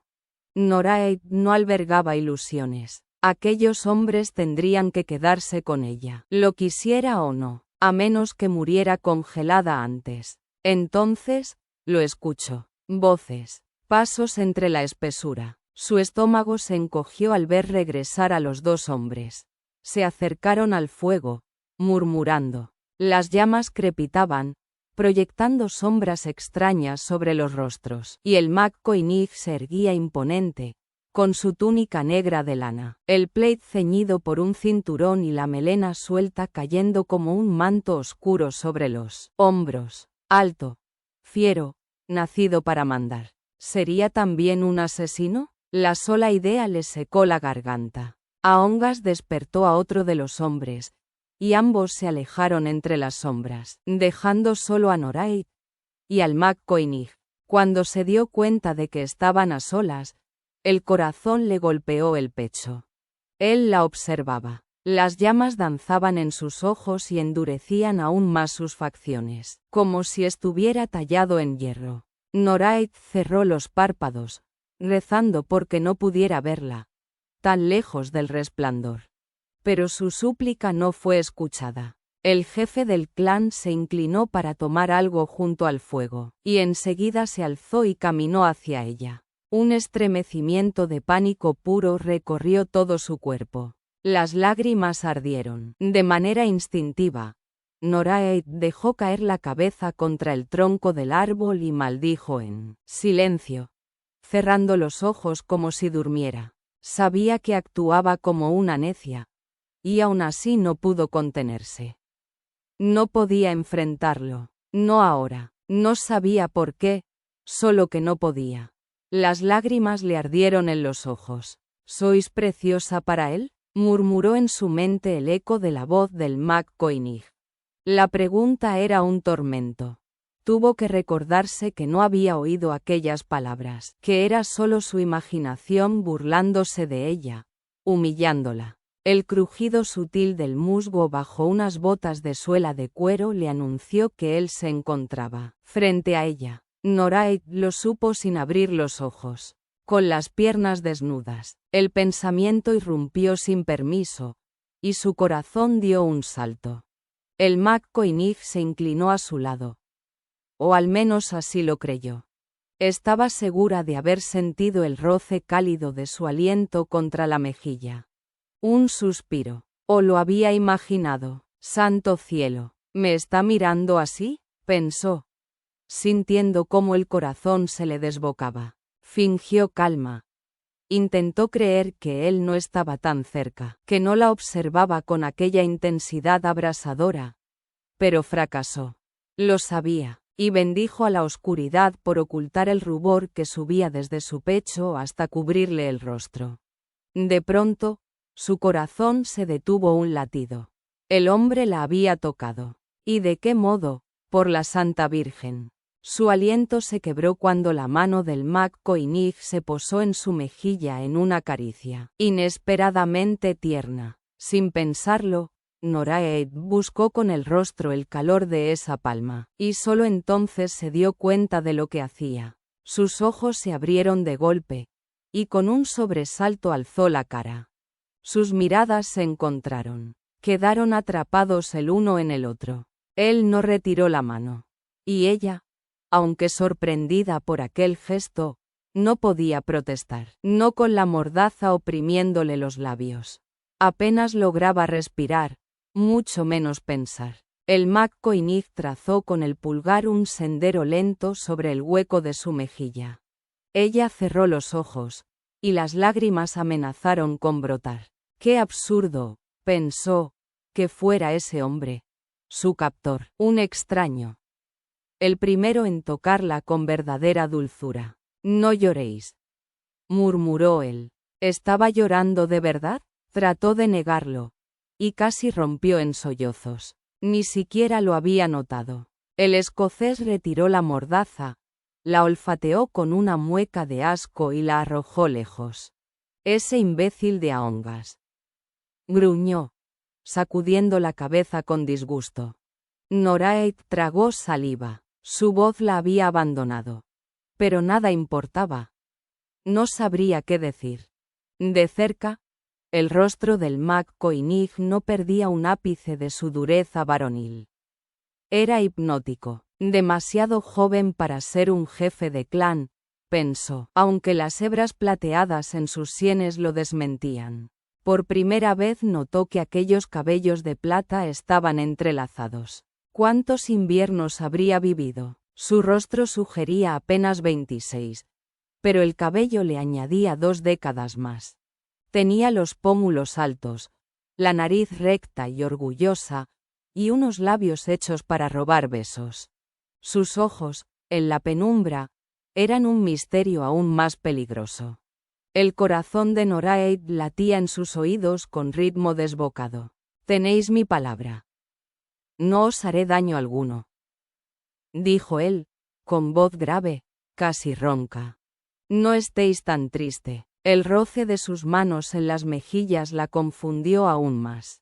Speaker 1: Noraid no albergaba ilusiones. Aquellos hombres tendrían que quedarse con ella, lo quisiera o no, a menos que muriera congelada antes. Entonces, lo escuchó. Voces, pasos entre la espesura. Su estómago se encogió al ver regresar a los dos hombres. Se acercaron al fuego, murmurando. Las llamas crepitaban, proyectando sombras extrañas sobre los rostros, y el McCoynig se erguía imponente, con su túnica negra de lana, el plaid ceñido por un cinturón y la melena suelta cayendo como un manto oscuro sobre los hombros, alto, fiero, nacido para mandar. ¿Sería también un asesino? La sola idea le secó la garganta. Aongas despertó a otro de los hombres, y ambos se alejaron entre las sombras, dejando solo a Noraid y al McCoynig. Cuando se dio cuenta de que estaban a solas, el corazón le golpeó el pecho. Él la observaba. Las llamas danzaban en sus ojos y endurecían aún más sus facciones, como si estuviera tallado en hierro. Noraid cerró los párpados, rezando porque no pudiera verla, tan lejos del resplandor. Pero su súplica no fue escuchada. El jefe del clan se inclinó para tomar algo junto al fuego, y enseguida se alzó y caminó hacia ella. Un estremecimiento de pánico puro recorrió todo su cuerpo. Las lágrimas ardieron. De manera instintiva, Noraid dejó caer la cabeza contra el tronco del árbol y maldijo en silencio, cerrando los ojos como si durmiera. Sabía que actuaba como una necia, y aún así no pudo contenerse. No podía enfrentarlo, no ahora, no sabía por qué, solo que no podía. Las lágrimas le ardieron en los ojos. ¿Sois preciosa para él?, murmuró en su mente el eco de la voz del McCoynig. La pregunta era un tormento. Tuvo que recordarse que no había oído aquellas palabras, que era solo su imaginación burlándose de ella, humillándola. El crujido sutil del musgo bajo unas botas de suela de cuero le anunció que él se encontraba frente a ella. Noraid lo supo sin abrir los ojos. Con las piernas desnudas, el pensamiento irrumpió sin permiso, y su corazón dio un salto. El McCoynig se inclinó a su lado. O al menos así lo creyó. Estaba segura de haber sentido el roce cálido de su aliento contra la mejilla. Un suspiro. ¿O lo había imaginado? Santo cielo, ¿me está mirando así?, pensó, sintiendo cómo el corazón se le desbocaba. Fingió calma. Intentó creer que él no estaba tan cerca, que no la observaba con aquella intensidad abrasadora. Pero fracasó. Lo sabía, y bendijo a la oscuridad por ocultar el rubor que subía desde su pecho hasta cubrirle el rostro. De pronto, su corazón se detuvo un latido. El hombre la había tocado. ¿Y de qué modo? Por la Santa Virgen. Su aliento se quebró cuando la mano del McCoynig se posó en su mejilla en una caricia inesperadamente tierna. Sin pensarlo, Noraid buscó con el rostro el calor de esa palma, y solo entonces se dio cuenta de lo que hacía. Sus ojos se abrieron de golpe, y con un sobresalto alzó la cara. Sus miradas se encontraron. Quedaron atrapados el uno en el otro. Él no retiró la mano. Y ella, aunque sorprendida por aquel gesto, no podía protestar, no con la mordaza oprimiéndole los labios. Apenas lograba respirar, mucho menos pensar. El McCoynig trazó con el pulgar un sendero lento sobre el hueco de su mejilla. Ella cerró los ojos, y las lágrimas amenazaron con brotar. Qué absurdo, pensó, que fuera ese hombre, su captor, un extraño. El primero en tocarla con verdadera dulzura. No lloréis, murmuró él. ¿Estaba llorando de verdad? Trató de negarlo, y casi rompió en sollozos. Ni siquiera lo había notado. El escocés retiró la mordaza, la olfateó con una mueca de asco y la arrojó lejos. Ese imbécil de Aongas, gruñó, sacudiendo la cabeza con disgusto. Noraid tragó saliva. Su voz la había abandonado. Pero nada importaba. No sabría qué decir. De cerca, el rostro del McCoynig no perdía un ápice de su dureza varonil. Era hipnótico, demasiado joven para ser un jefe de clan, pensó, aunque las hebras plateadas en sus sienes lo desmentían. Por primera vez notó que aquellos cabellos de plata estaban entrelazados. ¿Cuántos inviernos habría vivido? Su rostro sugería apenas 26, pero el cabello le añadía 2 décadas más. Tenía los pómulos altos, la nariz recta y orgullosa, y unos labios hechos para robar besos. Sus ojos, en la penumbra, eran un misterio aún más peligroso. El corazón de Noraid latía en sus oídos con ritmo desbocado. «Tenéis mi palabra. No os haré daño alguno», dijo él, con voz grave, casi ronca. «No estéis tan triste». El roce de sus manos en las mejillas la confundió aún más.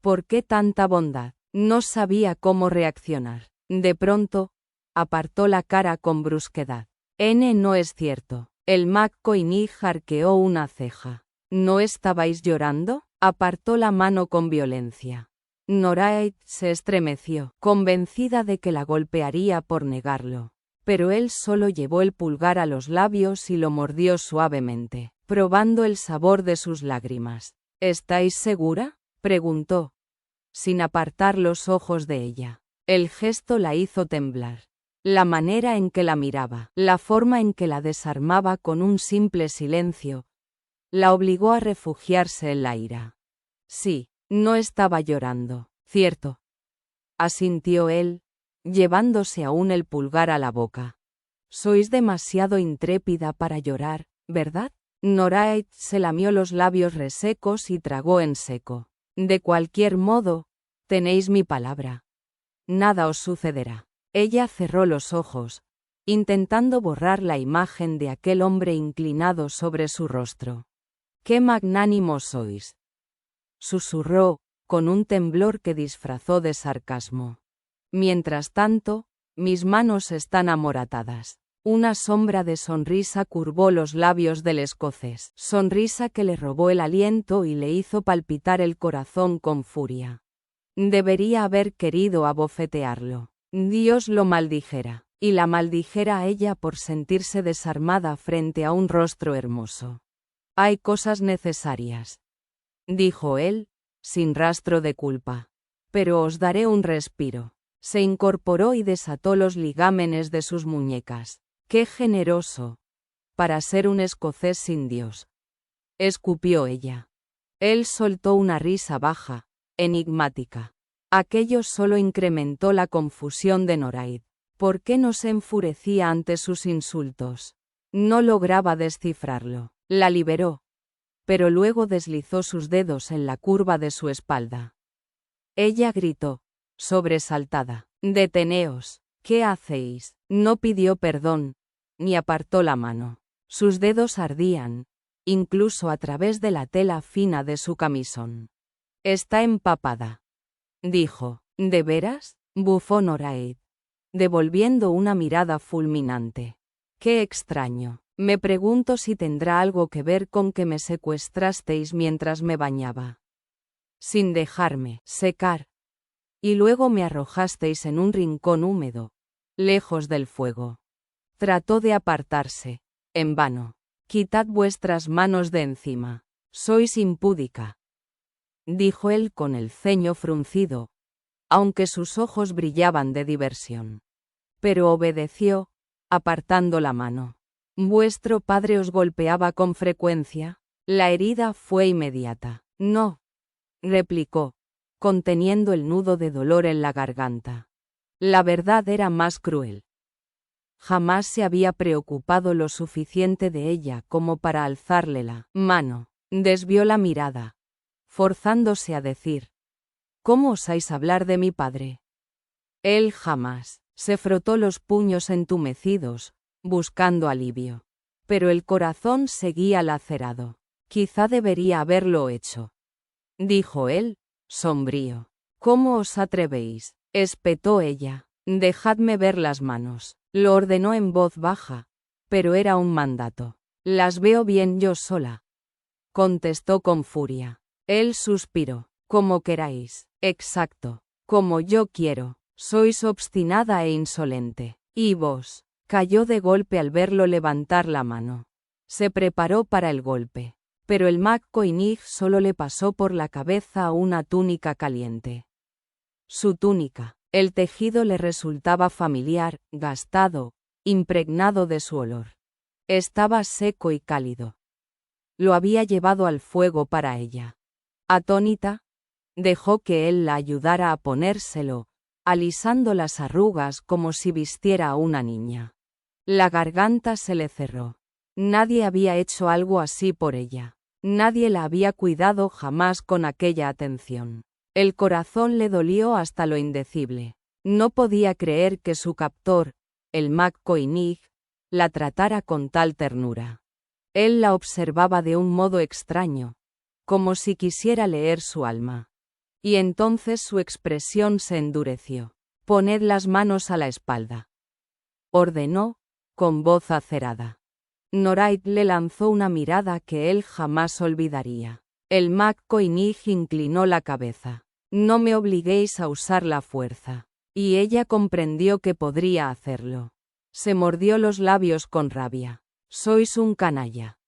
Speaker 1: ¿Por qué tanta bondad? No sabía cómo reaccionar. De pronto, apartó la cara con brusquedad. No es cierto. El McCoynig arqueó una ceja. ¿No estabais llorando? Apartó la mano con violencia. Noraid se estremeció, convencida de que la golpearía por negarlo. Pero él solo llevó el pulgar a los labios y lo mordió suavemente, probando el sabor de sus lágrimas. ¿Estáis segura?, preguntó, sin apartar los ojos de ella. El gesto la hizo temblar. La manera en que la miraba, la forma en que la desarmaba con un simple silencio, la obligó a refugiarse en la ira. Sí, no estaba llorando, cierto, asintió él, llevándose aún el pulgar a la boca. Sois demasiado intrépida para llorar, ¿verdad? Noraid se lamió los labios resecos y tragó en seco. De cualquier modo, tenéis mi palabra. Nada os sucederá. Ella cerró los ojos, intentando borrar la imagen de aquel hombre inclinado sobre su rostro. «¡Qué magnánimos sois!», susurró, con un temblor que disfrazó de sarcasmo. «Mientras tanto, mis manos están amoratadas». Una sombra de sonrisa curvó los labios del escocés, sonrisa que le robó el aliento y le hizo palpitar el corazón con furia. Debería haber querido abofetearlo. Dios lo maldijera, y la maldijera a ella por sentirse desarmada frente a un rostro hermoso. «Hay cosas necesarias», dijo él, sin rastro de culpa. «Pero os daré un respiro». Se incorporó y desató los ligámenes de sus muñecas. «¡Qué generoso! Para ser un escocés sin Dios», escupió ella. Él soltó una risa baja, enigmática. Aquello solo incrementó la confusión de Noraid. ¿Por qué no se enfurecía ante sus insultos? No lograba descifrarlo. La liberó, pero luego deslizó sus dedos en la curva de su espalda. Ella gritó, sobresaltada. «Deteneos. ¿Qué hacéis?». No pidió perdón, ni apartó la mano. Sus dedos ardían, incluso a través de la tela fina de su camisón. «Está empapada», dijo. «¿De veras?», bufó Noraid, devolviendo una mirada fulminante. «Qué extraño. Me pregunto si tendrá algo que ver con que me secuestrasteis mientras me bañaba, sin dejarme secar, y luego me arrojasteis en un rincón húmedo, lejos del fuego». Trató de apartarse. En vano. «Quitad vuestras manos de encima. Sois impúdica», dijo él con el ceño fruncido, aunque sus ojos brillaban de diversión. Pero obedeció, apartando la mano. «¿Vuestro padre os golpeaba con frecuencia?». La herida fue inmediata. «No», replicó, conteniendo el nudo de dolor en la garganta. La verdad era más cruel. Jamás se había preocupado lo suficiente de ella como para alzarle la mano. Desvió la mirada, forzándose a decir: «¿Cómo osáis hablar de mi padre?». Él jamás. Se frotó los puños entumecidos, buscando alivio. Pero el corazón seguía lacerado. «Quizá debería haberlo hecho», dijo él, sombrío. «¿Cómo os atrevéis?», espetó ella. «Dejadme ver las manos», lo ordenó en voz baja, pero era un mandato. Las veo bien yo sola, contestó con furia. Él suspiró. Como queráis. Exacto. Como yo quiero. Sois obstinada e insolente. ¿Y vos? Cayó de golpe al verlo levantar la mano. Se preparó para el golpe. Pero el McCoynig solo le pasó por la cabeza una túnica caliente. Su túnica. El tejido le resultaba familiar, gastado, impregnado de su olor. Estaba seco y cálido. Lo había llevado al fuego para ella. Atónita, dejó que él la ayudara a ponérselo, alisando las arrugas como si vistiera a una niña. La garganta se le cerró. Nadie había hecho algo así por ella. Nadie la había cuidado jamás con aquella atención. El corazón le dolió hasta lo indecible. No podía creer que su captor, el McCoynig, la tratara con tal ternura. Él la observaba de un modo extraño, como si quisiera leer su alma. Y entonces su expresión se endureció. Poned las manos a la espalda, ordenó, con voz acerada. Noraid le lanzó una mirada que él jamás olvidaría. El McCoynig inclinó la cabeza. No me obliguéis a usar la fuerza. Y ella comprendió que podría hacerlo. Se mordió los labios con rabia. Sois un canalla.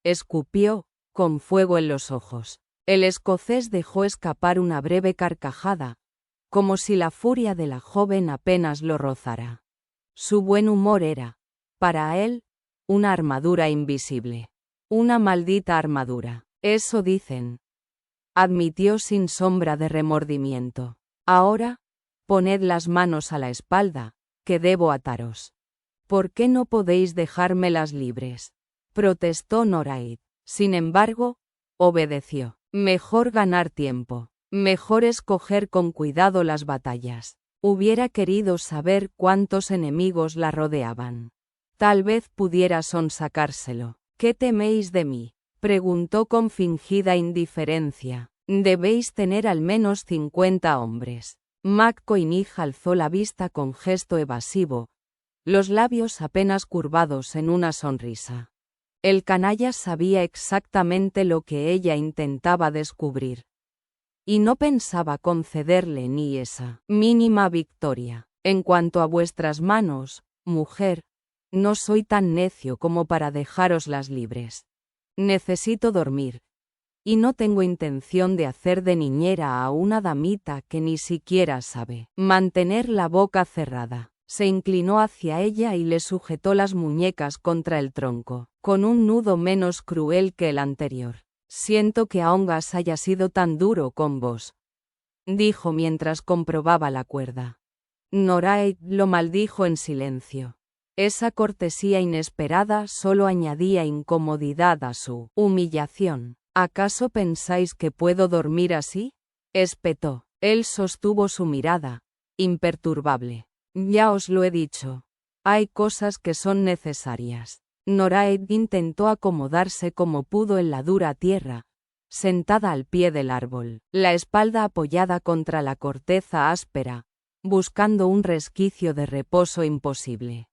Speaker 1: Escupió, con fuego en los ojos. El escocés dejó escapar una breve carcajada, como si la furia de la joven apenas lo rozara. Su buen humor era, para él, una armadura invisible. Una maldita armadura. Eso dicen. Admitió sin sombra de remordimiento. Ahora, poned las manos a la espalda, que debo ataros. ¿Por qué no podéis dejármelas libres? Protestó Noraid. Sin embargo, obedeció. Mejor ganar tiempo. Mejor escoger con cuidado las batallas. Hubiera querido saber cuántos enemigos la rodeaban. Tal vez pudiera sonsacárselo. ¿Qué teméis de mí? Preguntó con fingida indiferencia. Debéis tener al menos 50 hombres. McCoynig alzó la vista con gesto evasivo, los labios apenas curvados en una sonrisa. El canalla sabía exactamente lo que ella intentaba descubrir. Y no pensaba concederle ni esa mínima victoria. En cuanto a vuestras manos, mujer, no soy tan necio como para dejároslas libres. Necesito dormir. Y no tengo intención de hacer de niñera a una damita que ni siquiera sabe mantener la boca cerrada. Se inclinó hacia ella y le sujetó las muñecas contra el tronco, con un nudo menos cruel que el anterior. Siento que Aongas haya sido tan duro con vos, dijo mientras comprobaba la cuerda. Noraid lo maldijo en silencio. Esa cortesía inesperada solo añadía incomodidad a su humillación. ¿Acaso pensáis que puedo dormir así? Espetó. Él sostuvo su mirada, imperturbable. Ya os lo he dicho. Hay cosas que son necesarias. Noraid intentó acomodarse como pudo en la dura tierra, sentada al pie del árbol, la espalda apoyada contra la corteza áspera, buscando un resquicio de reposo imposible.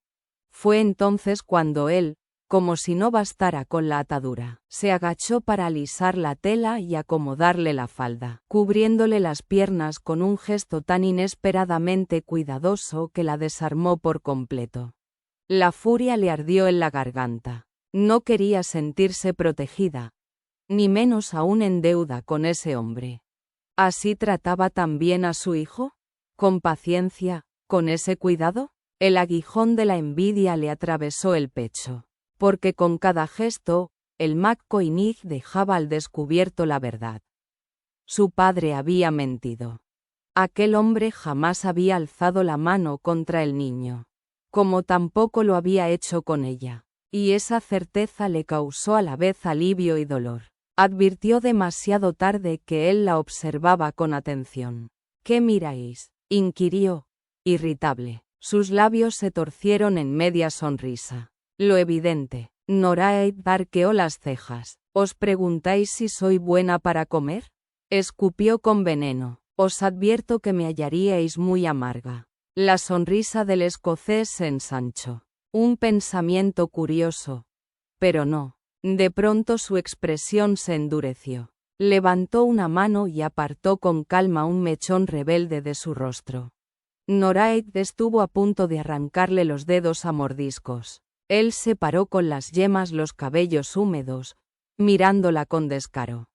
Speaker 1: Fue entonces cuando él, como si no bastara con la atadura, se agachó para alisar la tela y acomodarle la falda, cubriéndole las piernas con un gesto tan inesperadamente cuidadoso que la desarmó por completo. La furia le ardió en la garganta. No quería sentirse protegida, ni menos aún en deuda con ese hombre. ¿Así trataba también a su hijo? ¿Con paciencia, con ese cuidado? El aguijón de la envidia le atravesó el pecho. Porque con cada gesto, el McCoynig dejaba al descubierto la verdad. Su padre había mentido. Aquel hombre jamás había alzado la mano contra el niño, como tampoco lo había hecho con ella, y esa certeza le causó a la vez alivio y dolor. Advirtió demasiado tarde que él la observaba con atención. ¿Qué miráis?, inquirió, irritable. Sus labios se torcieron en media sonrisa. Lo evidente. Noraid arqueó las cejas. ¿Os preguntáis si soy buena para comer? Escupió con veneno. Os advierto que me hallaríais muy amarga. La sonrisa del escocés se ensanchó. Un pensamiento curioso, Pero no. De pronto su expresión se endureció. Levantó una mano y apartó con calma un mechón rebelde de su rostro. Noraid estuvo a punto de arrancarle los dedos a mordiscos. Él separó con las yemas los cabellos húmedos, mirándola con descaro.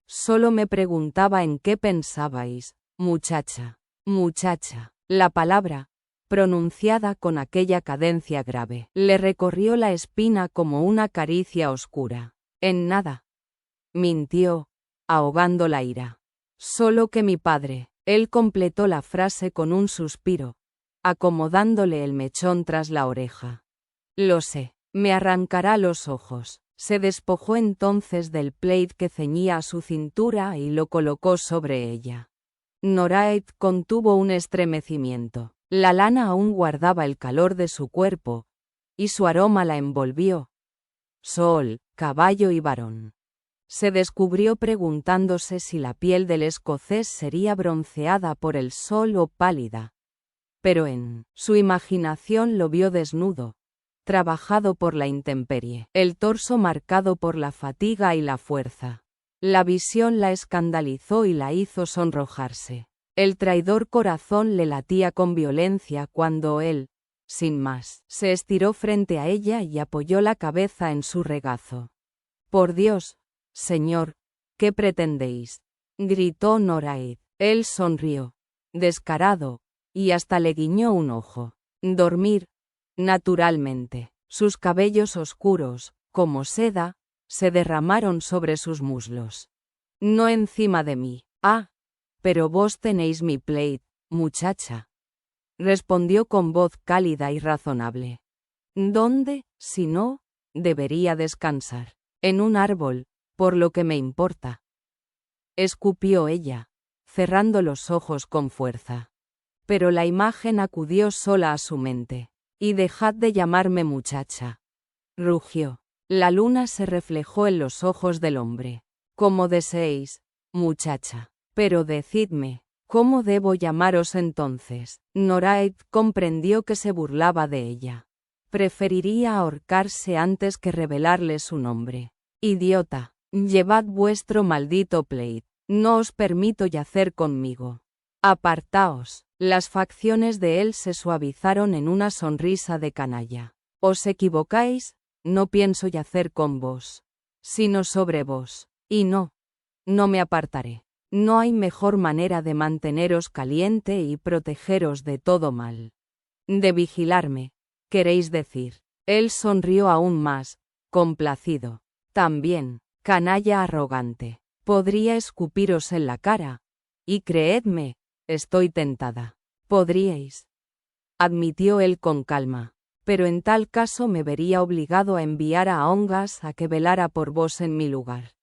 Speaker 1: Solo me preguntaba en qué pensabais, muchacha. Muchacha. La palabra, pronunciada con aquella cadencia grave, le recorrió la espina como una caricia oscura. En nada. Mintió, ahogando la ira. Solo que mi padre. Él completó la frase con un suspiro, acomodándole el mechón tras la oreja. Lo sé, me arrancará los ojos. Se despojó entonces del plaid que ceñía a su cintura y lo colocó sobre ella. Noraid contuvo un estremecimiento. La lana aún guardaba el calor de su cuerpo, y su aroma la envolvió. Sol, caballo y varón. Se descubrió preguntándose si la piel del escocés sería bronceada por el sol o pálida. Pero en su imaginación lo vio desnudo, trabajado por la intemperie, el torso marcado por la fatiga y la fuerza. La visión la escandalizó y la hizo sonrojarse. El traidor corazón le latía con violencia cuando él, sin más, se estiró frente a ella y apoyó la cabeza en su regazo. Por Dios, señor, ¿qué pretendéis?, gritó Noraid. Él sonrió, descarado, y hasta le guiñó un ojo. Dormir, naturalmente. Sus cabellos oscuros, como seda, se derramaron sobre sus muslos. No encima de mí. Ah, pero vos tenéis mi plaid, muchacha. Respondió con voz cálida y razonable. ¿Dónde, si no, debería descansar? En un árbol, por lo que me importa. Escupió ella, cerrando los ojos con fuerza. Pero la imagen acudió sola a su mente. Y dejad de llamarme muchacha. Rugió. La luna se reflejó en los ojos del hombre. Como deseéis, muchacha. Pero decidme, ¿cómo debo llamaros entonces? Noraid comprendió que se burlaba de ella. Preferiría ahorcarse antes que revelarle su nombre. Idiota, llevad vuestro maldito plaid. No os permito yacer conmigo. Apartaos. Las facciones de él se suavizaron en una sonrisa de canalla. Os equivocáis, no pienso yacer con vos, sino sobre vos. Y no me apartaré. No hay mejor manera de manteneros caliente y protegeros de todo mal. De vigilarme, queréis decir. Él sonrió aún más, complacido. También, canalla arrogante. Podría escupiros en la cara. Y creedme, estoy tentada. Podríais. Admitió él con calma. Pero en tal caso me vería obligado a enviar a Ongas a que velara por vos en mi lugar.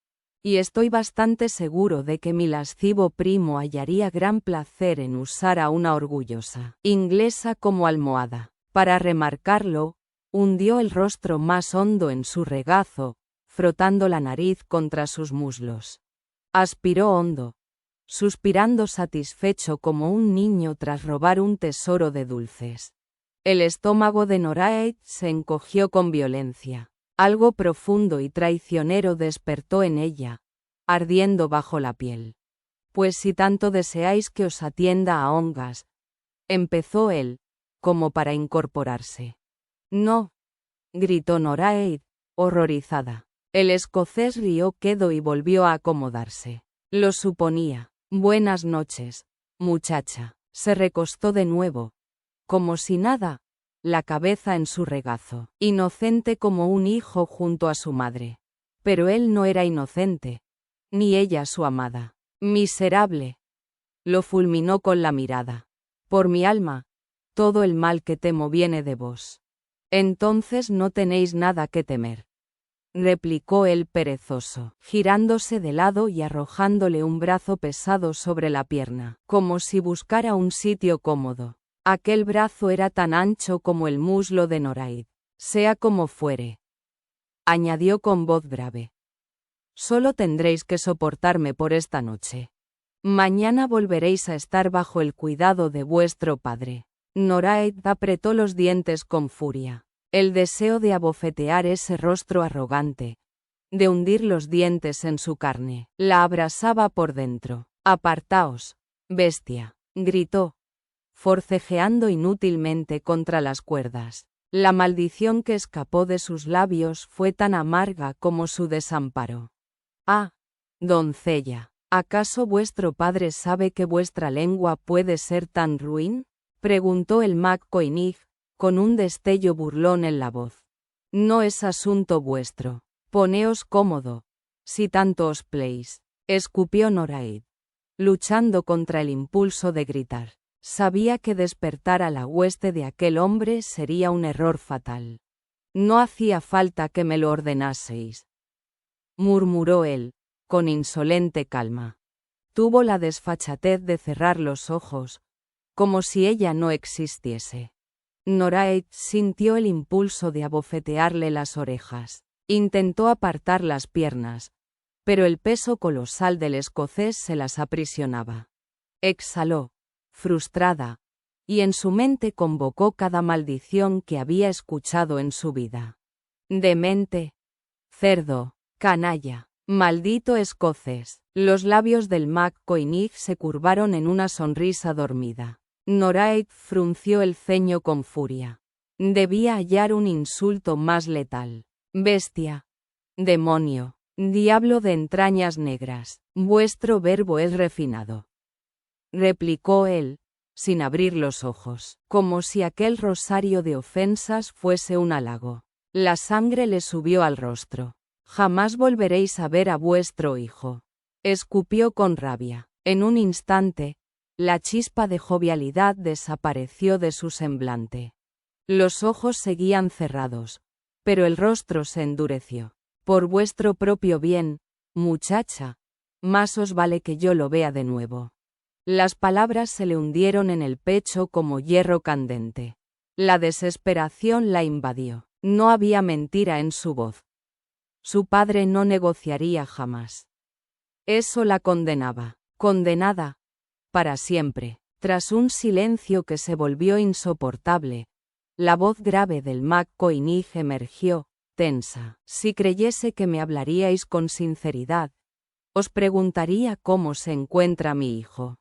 Speaker 1: Y estoy bastante seguro de que mi lascivo primo hallaría gran placer en usar a una orgullosa inglesa como almohada. Para remarcarlo, hundió el rostro más hondo en su regazo, frotando la nariz contra sus muslos. Aspiró hondo, suspirando satisfecho como un niño tras robar un tesoro de dulces. El estómago de Noraid se encogió con violencia. Algo profundo y traicionero despertó en ella, ardiendo bajo la piel. Pues si tanto deseáis que os atienda a Ongas, empezó él, como para incorporarse. No, gritó Noraid, horrorizada. El escocés rió quedo y volvió a acomodarse. Lo suponía. Buenas noches, muchacha. Se recostó de nuevo, como si nada, la cabeza en su regazo, inocente como un hijo junto a su madre. Pero él no era inocente, ni ella su amada. Miserable. Lo fulminó con la mirada. Por mi alma, todo el mal que temo viene de vos. Entonces no tenéis nada que temer, replicó el perezoso, girándose de lado y arrojándole un brazo pesado sobre la pierna, como si buscara un sitio cómodo. Aquel brazo era tan ancho como el muslo de Noraid. Sea como fuere, añadió con voz grave. Solo tendréis que soportarme por esta noche. Mañana volveréis a estar bajo el cuidado de vuestro padre. Noraid apretó los dientes con furia. El deseo de abofetear ese rostro arrogante, de hundir los dientes en su carne, la abrasaba por dentro. «Apartaos, bestia», gritó, forcejeando inútilmente contra las cuerdas. La maldición que escapó de sus labios fue tan amarga como su desamparo. «Ah, doncella, ¿acaso vuestro padre sabe que vuestra lengua puede ser tan ruin?», preguntó el McCoynig, con un destello burlón en la voz. «No es asunto vuestro. Poneos cómodo, si tanto os pléis», escupió Noraid, luchando contra el impulso de gritar. Sabía que despertar a la hueste de aquel hombre sería un error fatal. «No hacía falta que me lo ordenaseis», murmuró él, con insolente calma. Tuvo la desfachatez de cerrar los ojos, como si ella no existiese. Noraid sintió el impulso de abofetearle las orejas. Intentó apartar las piernas, pero el peso colosal del escocés se las aprisionaba. Exhaló, frustrada, y en su mente convocó cada maldición que había escuchado en su vida. «Demente, cerdo, canalla, maldito escocés». Los labios del McCoynig se curvaron en una sonrisa dormida. Noraid frunció el ceño con furia. Debía hallar un insulto más letal. «Bestia, demonio, diablo de entrañas negras, vuestro verbo es refinado», replicó él, sin abrir los ojos, como si aquel rosario de ofensas fuese un halago. La sangre le subió al rostro. «Jamás volveréis a ver a vuestro hijo», escupió con rabia. En un instante, la chispa de jovialidad desapareció de su semblante. Los ojos seguían cerrados, pero el rostro se endureció. «Por vuestro propio bien, muchacha, más os vale que yo lo vea de nuevo». Las palabras se le hundieron en el pecho como hierro candente. La desesperación la invadió. No había mentira en su voz. Su padre no negociaría jamás. Eso la condenaba. Condenada. Para siempre. Tras un silencio que se volvió insoportable, la voz grave del McCoynig emergió, tensa. «Si creyese que me hablaríais con sinceridad, os preguntaría cómo se encuentra mi hijo».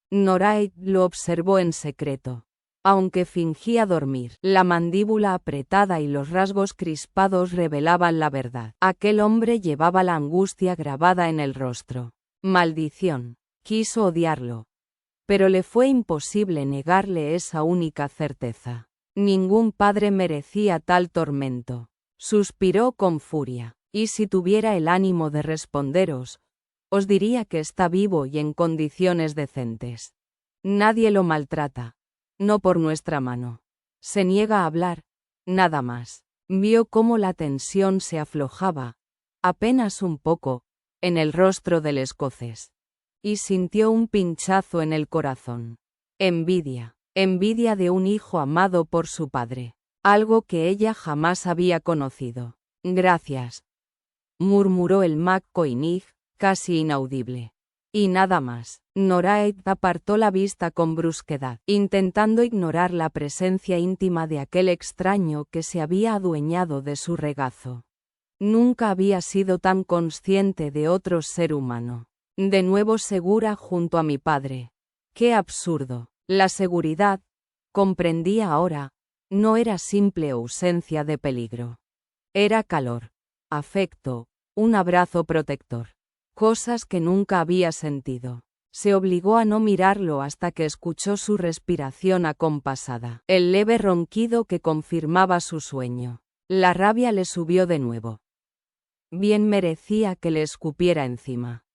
Speaker 1: Noraid lo observó en secreto. Aunque fingía dormir, la mandíbula apretada y los rasgos crispados revelaban la verdad. Aquel hombre llevaba la angustia grabada en el rostro. Maldición. Quiso odiarlo, pero le fue imposible negarle esa única certeza. Ningún padre merecía tal tormento. Suspiró con furia. «Y si tuviera el ánimo de responderos, os diría que está vivo y en condiciones decentes. Nadie lo maltrata. No por nuestra mano. Se niega a hablar. Nada más». Vio cómo la tensión se aflojaba, apenas un poco, en el rostro del escocés. Y sintió un pinchazo en el corazón. Envidia. Envidia de un hijo amado por su padre. Algo que ella jamás había conocido. «Gracias», murmuró el McCoynig, casi inaudible. Y nada más. Noraid apartó la vista con brusquedad, intentando ignorar la presencia íntima de aquel extraño que se había adueñado de su regazo. Nunca había sido tan consciente de otro ser humano. De nuevo segura junto a mi padre. ¡Qué absurdo! La seguridad, comprendía ahora, no era simple ausencia de peligro. Era calor, afecto, un abrazo protector. Cosas que nunca había sentido. Se obligó a no mirarlo hasta que escuchó su respiración acompasada, el leve ronquido que confirmaba su sueño. La rabia le subió de nuevo. Bien merecía que le escupiera encima.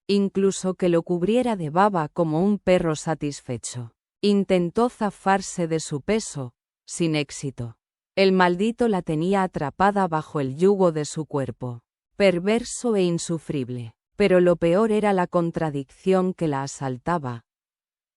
Speaker 1: Incluso que lo cubriera de baba como un perro satisfecho. Intentó zafarse de su peso, sin éxito. El maldito la tenía atrapada bajo el yugo de su cuerpo, perverso e insufrible. Pero lo peor era la contradicción que la asaltaba.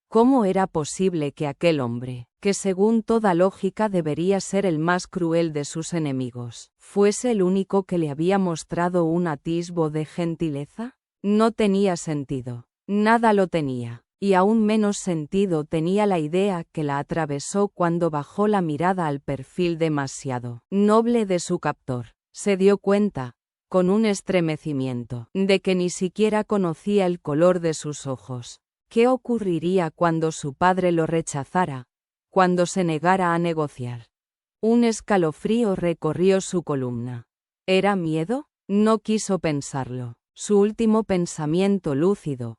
Speaker 1: ¿Cómo era posible que aquel hombre, que según toda lógica debería ser el más cruel de sus enemigos, fuese el único que le había mostrado un atisbo de gentileza? No tenía sentido. Nada lo tenía. y aún menos sentido tenía la idea que la atravesó cuando bajó la mirada al perfil demasiado noble de su captor. Se dio cuenta, con un estremecimiento, de que ni siquiera conocía el color de sus ojos. ¿Qué ocurriría cuando su padre lo rechazara? Cuando se negara a negociar. Un escalofrío recorrió su columna. ¿Era miedo? No quiso pensarlo. Su último pensamiento lúcido,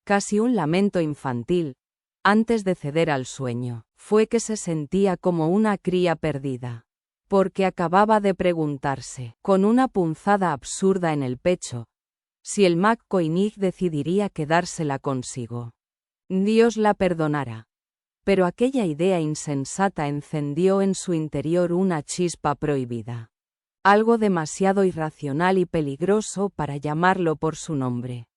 Speaker 1: casi un lamento infantil, antes de ceder al sueño, fue que se sentía como una cría perdida. Porque acababa de preguntarse, con una punzada absurda en el pecho, si el McCoynig decidiría quedársela consigo. Dios la perdonara. Pero aquella idea insensata encendió en su interior una chispa prohibida. Algo demasiado irracional y peligroso para llamarlo por su nombre.